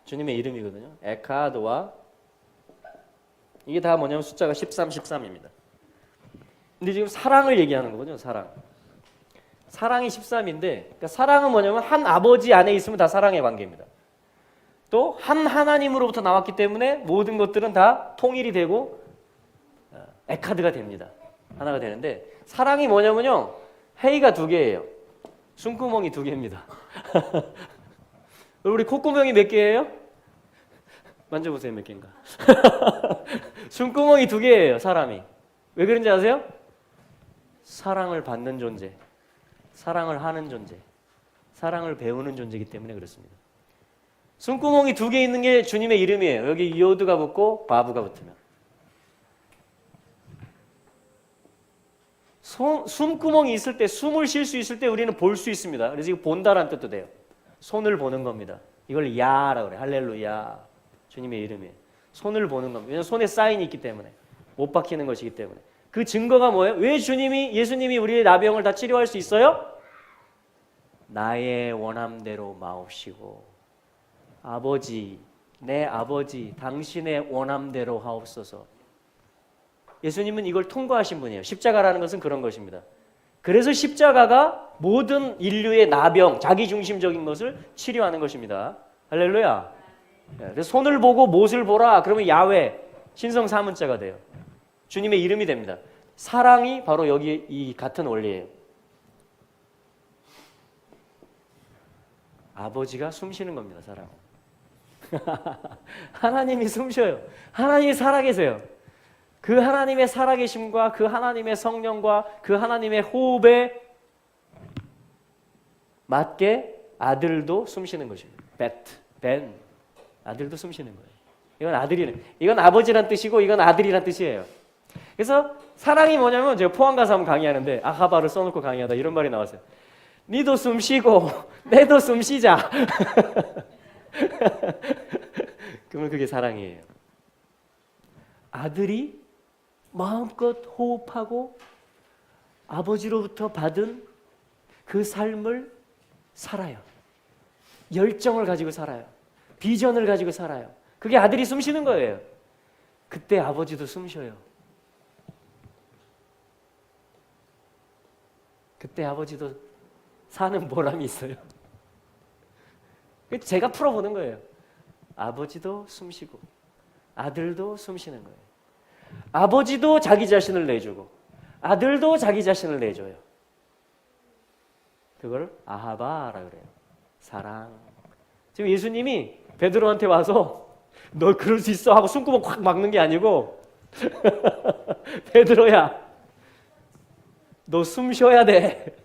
S1: 주님의 이름이거든요. 에카드와 이게 다 뭐냐면 숫자가 13, 13입니다. 근데 지금 사랑을 얘기하는 거거든요. 사랑이 13인데 그러니까 사랑은 뭐냐면 한 아버지 안에 있으면 다 사랑의 관계입니다. 또 한 하나님으로부터 나왔기 때문에 모든 것들은 다 통일이 되고 에카드가 됩니다. 하나가 되는데 사랑이 뭐냐면요. 해이가 2개예요. 숨구멍이 2개입니다. 우리 콧구멍이 몇 개예요? 만져보세요. 몇 개인가? 숨구멍이 2개예요. 사람이. 왜 그런지 아세요? 사랑을 받는 존재, 사랑을 하는 존재, 사랑을 배우는 존재이기 때문에 그렇습니다. 숨구멍이 2개 있는 게 주님의 이름이에요. 여기 요드가 붙고 바브가 붙으면. 숨구멍이 있을 때, 숨을 쉴 수 있을 때 우리는 볼 수 있습니다. 그래서 이거 본다라는 뜻도 돼요. 손을 보는 겁니다. 이걸 야라고 그래요. 할렐루야. 주님의 이름이에요. 손을 보는 겁니다. 왜냐하면 손에 사인이 있기 때문에. 못 박히는 것이기 때문에. 그 증거가 뭐예요? 왜 예수님이 우리의 나병을 다 치료할 수 있어요? 나의 원함대로 마옵시고 아버지, 내 아버지, 당신의 원함대로 하옵소서. 예수님은 이걸 통과하신 분이에요. 십자가라는 것은 그런 것입니다. 그래서 십자가가 모든 인류의 나병, 자기중심적인 것을 치료하는 것입니다. 할렐루야. 그래서 손을 보고 못을 보라. 그러면 야훼, 신성 사문자가 돼요. 주님의 이름이 됩니다. 사랑이 바로 여기 이 같은 원리예요. 아버지가 숨 쉬는 겁니다. 사랑. 하나님이 숨 쉬어요. 하나님이 살아계세요. 그 하나님의 살아계심과 그 하나님의 성령과 그 하나님의 호흡에 맞게 아들도 숨쉬는 것입니다. 벤. 아들도 숨쉬는 거예요. 이건 아들이는, 이건 아버지란 뜻이고 이건 아들이란 뜻이에요. 그래서 사랑이 뭐냐면 제가 포항 가서 한번 강의하는데 아하바를 써놓고 강의하다 이런 말이 나왔어요. 니도 숨쉬고 내도 숨쉬자. 그러면 그게 사랑이에요. 아들이 마음껏 호흡하고 아버지로부터 받은 그 삶을 살아요. 열정을 가지고 살아요. 비전을 가지고 살아요. 그게 아들이 숨쉬는 거예요. 그때 아버지도 숨쉬어요. 그때 아버지도 사는 보람이 있어요. 제가 풀어보는 거예요. 아버지도 숨쉬고 아들도 숨쉬는 거예요. 아버지도 자기 자신을 내주고 아들도 자기 자신을 내줘요. 그걸 아하바라 그래요. 사랑. 지금 예수님이 베드로한테 와서 너 그럴 수 있어 하고 숨구멍 콱 막는 게 아니고 베드로야 너 숨 쉬어야 돼.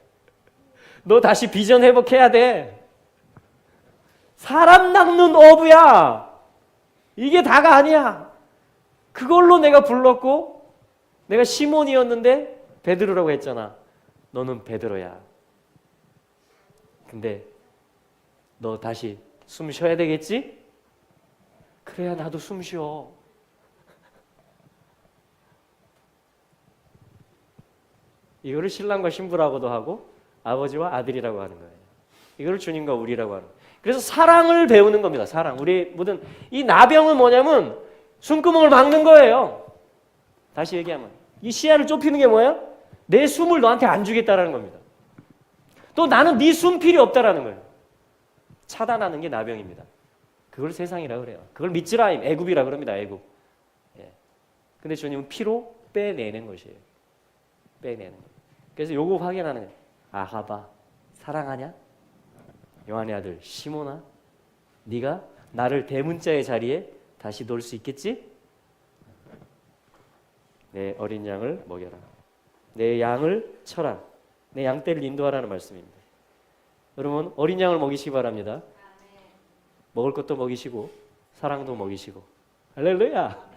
S1: 너 다시 비전 회복해야 돼. 사람 낚는 어부야. 이게 다가 아니야. 그걸로 내가 불렀고 내가 시몬이었는데 베드로라고 했잖아. 너는 베드로야. 근데 너 다시 숨 쉬어야 되겠지? 그래야 나도 숨 쉬어. 이거를 신랑과 신부라고도 하고 아버지와 아들이라고 하는 거예요. 이거를 주님과 우리라고 하는 거예요. 그래서 사랑을 배우는 겁니다. 사랑. 우리 모든 이 나병은 뭐냐면 숨구멍을 막는 거예요. 다시 얘기하면 이 시야를 좁히는 게 뭐예요? 내 숨을 너한테 안 주겠다라는 겁니다. 또 나는 네 숨 필요 없다라는 거예요. 차단하는 게 나병입니다. 그걸 세상이라 그래요. 그걸 미츠라임, 애굽이라 그럽니다. 애굽. 예. 근데 주님은 피로 빼내는 것이에요. 빼내는 거예요. 그래서 요거 확인하는 거예요. 아하바, 사랑하냐? 요한의 아들 시몬아, 네가 나를 대문자의 자리에 다시 놓을 수 있겠지? 내 어린 양을 먹여라. 내 양을 쳐라. 내 양떼를 인도하라는 말씀입니다. 여러분 어린 양을 먹이시기 바랍니다. 먹을 것도 먹이시고 사랑도 먹이시고 할렐루야.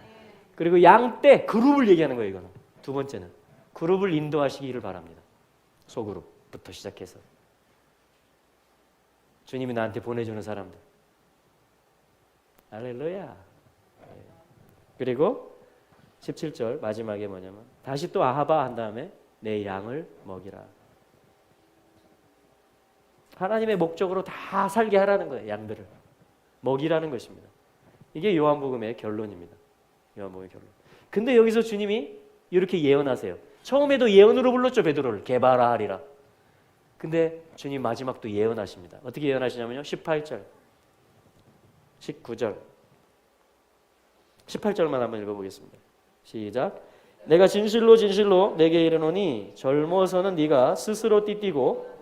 S1: 그리고 양떼 그룹을 얘기하는 거예요. 이거는 두 번째는 그룹을 인도하시기를 바랍니다. 소그룹부터 시작해서 주님이 나한테 보내주는 사람들. 할렐루야. 그리고 17절 마지막에 뭐냐면 다시 또 아하바 한 다음에 내 양을 먹이라. 하나님의 목적으로 다 살게 하라는 거예요. 양들을 먹이라는 것입니다. 이게 요한복음의 결론입니다. 요한복음의 결론. 근데 여기서 주님이 이렇게 예언하세요. 처음에도 예언으로 불렀죠. 베드로를 개발하리라. 근데 주님 마지막도 예언하십니다. 어떻게 예언하시냐면요. 18절 19절 18절만 한번 읽어보겠습니다. 시작. 내가 진실로 진실로 내게 이르노니 젊어서는 네가 스스로 띠띠고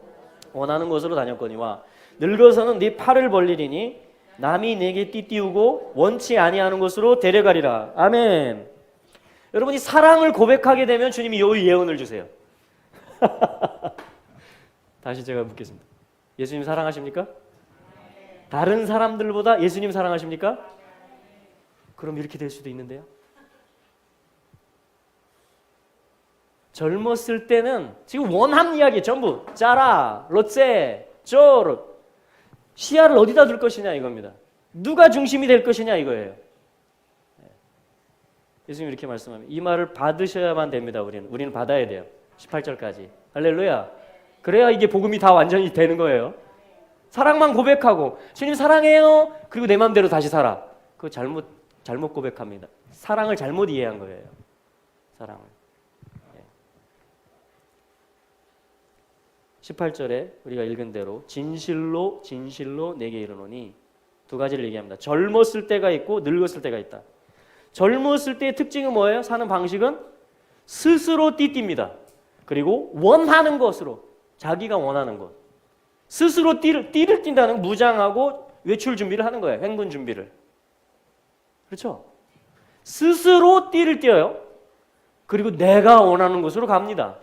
S1: 원하는 곳으로 다녔거니와 늙어서는 네 팔을 벌리리니 남이 내게 띠띠우고 원치 아니하는 곳으로 데려가리라. 아멘. 여러분이 사랑을 고백하게 되면 주님이 이 예언을 주세요. 다시 제가 묻겠습니다. 예수님 사랑하십니까? 다른 사람들보다 예수님 사랑하십니까? 그럼 이렇게 될 수도 있는데요. 젊었을 때는 지금 원함 이야기 전부 짜라, 롯세, 쪼르 시야를 어디다 둘 것이냐 이겁니다. 누가 중심이 될 것이냐 이거예요. 예수님 이렇게 말씀합니다. 이 말을 받으셔야만 됩니다. 우리는 받아야 돼요. 18절까지. 할렐루야. 그래야 이게 복음이 다 완전히 되는 거예요. 사랑만 고백하고 주님 사랑해요. 그리고 내 마음대로 다시 살아. 그거 잘못 고백합니다. 사랑을 잘못 이해한 거예요. 사랑을. 18절에 우리가 읽은 대로 진실로 진실로 내게 이르노니 두 가지를 얘기합니다. 젊었을 때가 있고 늙었을 때가 있다. 젊었을 때의 특징은 뭐예요? 사는 방식은 스스로 띠띠입니다. 그리고 원하는 것으로 자기가 원하는 것. 스스로 띠를 띈다는 무장하고 외출 준비를 하는 거예요. 행군 준비를. 그렇죠? 스스로 띠를 띄어요. 그리고 내가 원하는 곳으로 갑니다.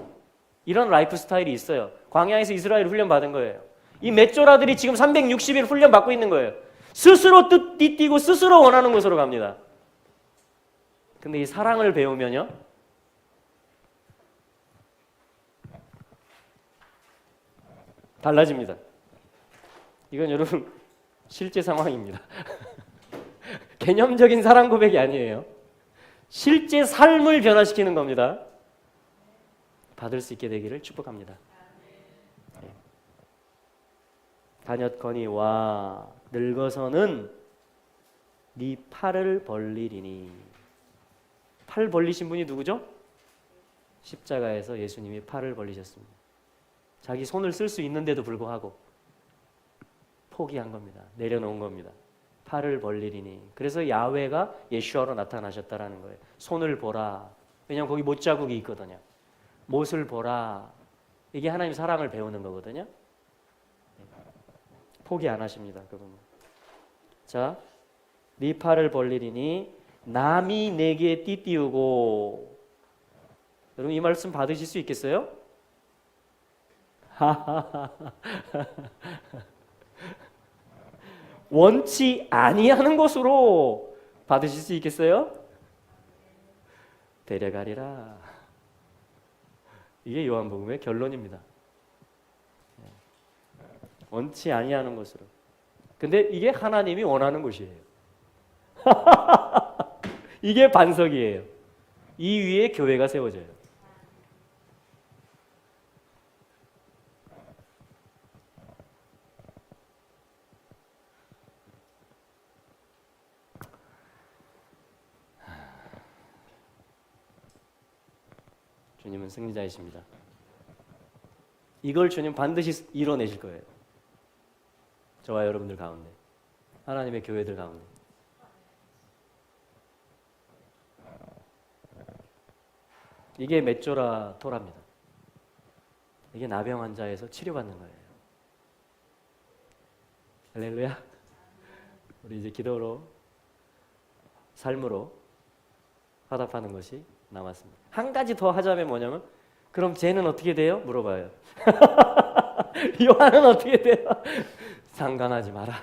S1: 이런 라이프 스타일이 있어요. 광야에서 이스라엘 훈련 받은 거예요. 이 맷조라들이 지금 360일 훈련 받고 있는 거예요. 스스로 뛰고 스스로 원하는 곳으로 갑니다. 근데 이 사랑을 배우면요, 달라집니다. 이건 여러분 실제 상황입니다. 개념적인 사랑 고백이 아니에요. 실제 삶을 변화시키는 겁니다. 받을 수 있게 되기를 축복합니다. 다녔거니와 늙어서는 네 팔을 벌리리니. 팔 벌리신 분이 누구죠? 십자가에서 예수님이 팔을 벌리셨습니다. 자기 손을 쓸 수 있는데도 불구하고 포기한 겁니다. 내려놓은 겁니다. 팔을 벌리리니. 그래서 야훼가 예슈아로 나타나셨다라는 거예요. 손을 보라. 왜냐하면 거기 못자국이 있거든요. 못을 보라. 이게 하나님 사랑을 배우는 거거든요. 포기 안 하십니다. 그분은. 자, 네 팔을 벌리리니 남이 내게 띠띠우고. 여러분 이 말씀 받으실 수 있겠어요? 원치 아니하는 것으로 받으실 수 있겠어요? 데려가리라. 이게 요한복음의 결론입니다. 원치 아니하는 것으로. 근데 이게 하나님이 원하는 것이에요. 이게 반석이에요. 이 위에 교회가 세워져요. 주님은 승리자이십니다. 이걸 주님 반드시 이뤄내실 거예요. 저와 여러분들 가운데, 하나님의 교회들 가운데. 이게 맷조라 토라입니다. 이게 나병 환자에서 치료받는 거예요. 할렐루야. 우리 이제 기도로, 삶으로 화답하는 것이 남았습니다. 한 가지 더 하자면 뭐냐면, 그럼 쟤는 어떻게 돼요? 물어봐요. 요한은 어떻게 돼요? 상관하지 마라.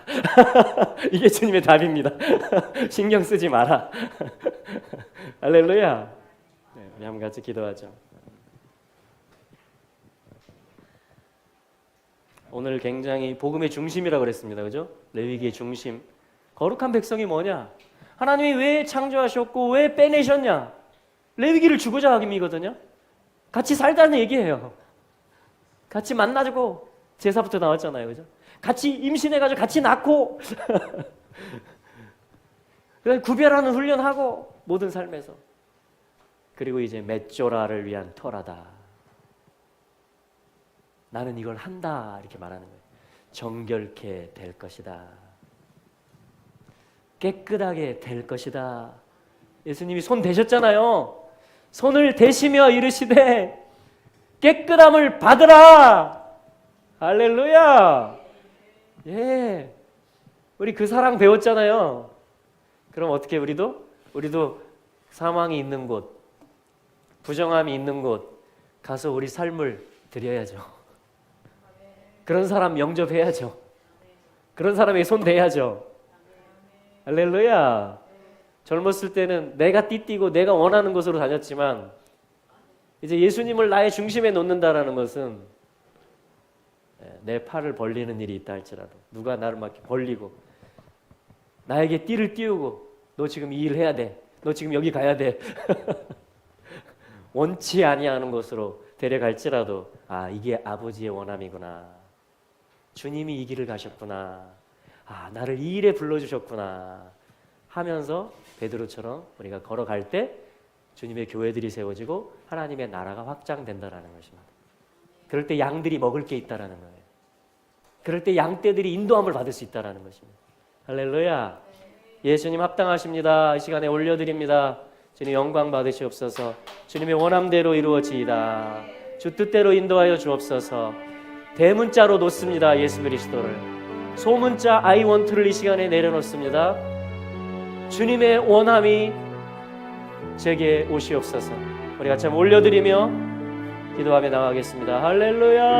S1: 이게 주님의 답입니다. 신경 쓰지 마라. 할렐루야. 네, 우리 한번 같이 기도하죠. 오늘 굉장히 복음의 중심이라고 그랬습니다. 그죠? 레위기의 중심. 거룩한 백성이 뭐냐? 하나님이 왜 창조하셨고 왜 빼내셨냐? 레위기를 주고자 하기이거든요. 같이 살자는 얘기예요. 같이 만나고 제사부터 나왔잖아요. 그죠? 같이 임신해가지고 같이 낳고 구별하는 훈련하고 모든 삶에서. 그리고 이제 맷조라를 위한 터라다. 나는 이걸 한다 이렇게 말하는 거예요. 정결케 될 것이다. 깨끗하게 될 것이다. 예수님이 손 대셨잖아요. 손을 대시며 이르시되 깨끗함을 받으라. 할렐루야. 예, 우리 그 사랑 배웠잖아요. 그럼 어떻게 우리도 사망이 있는 곳, 부정함이 있는 곳 가서 우리 삶을 드려야죠. 그런 사람 영접해야죠. 그런 사람에게 손 대야죠. 할렐루야. 젊었을 때는 내가 띠띠고 내가 원하는 곳으로 다녔지만 이제 예수님을 나의 중심에 놓는다라는 것은 내 팔을 벌리는 일이 있다 할지라도 누가 나를 막 벌리고 나에게 띠를 띄우고 너 지금 이 일 해야 돼. 너 지금 여기 가야 돼. 원치 아니하는 곳으로 데려갈지라도 아, 이게 아버지의 원함이구나. 주님이 이 길을 가셨구나. 아, 나를 이 일에 불러주셨구나 하면서 베드로처럼 우리가 걸어갈 때 주님의 교회들이 세워지고 하나님의 나라가 확장된다라는 것입니다. 그럴 때 양들이 먹을 게 있다라는 거예요. 그럴 때 양떼들이 인도함을 받을 수 있다라는 것입니다. 할렐루야. 예수님 합당하십니다. 이 시간에 올려드립니다. 주님 영광 받으시옵소서. 주님의 원함대로 이루어지이다. 주 뜻대로 인도하여 주옵소서. 대문자로 놓습니다. 예수 그리스도를. 소문자 I want를 이 시간에 내려놓습니다. 주님의 원함이 제게 오시옵소서. 우리 같이 한번 올려드리며 기도하며 나가겠습니다. 할렐루야.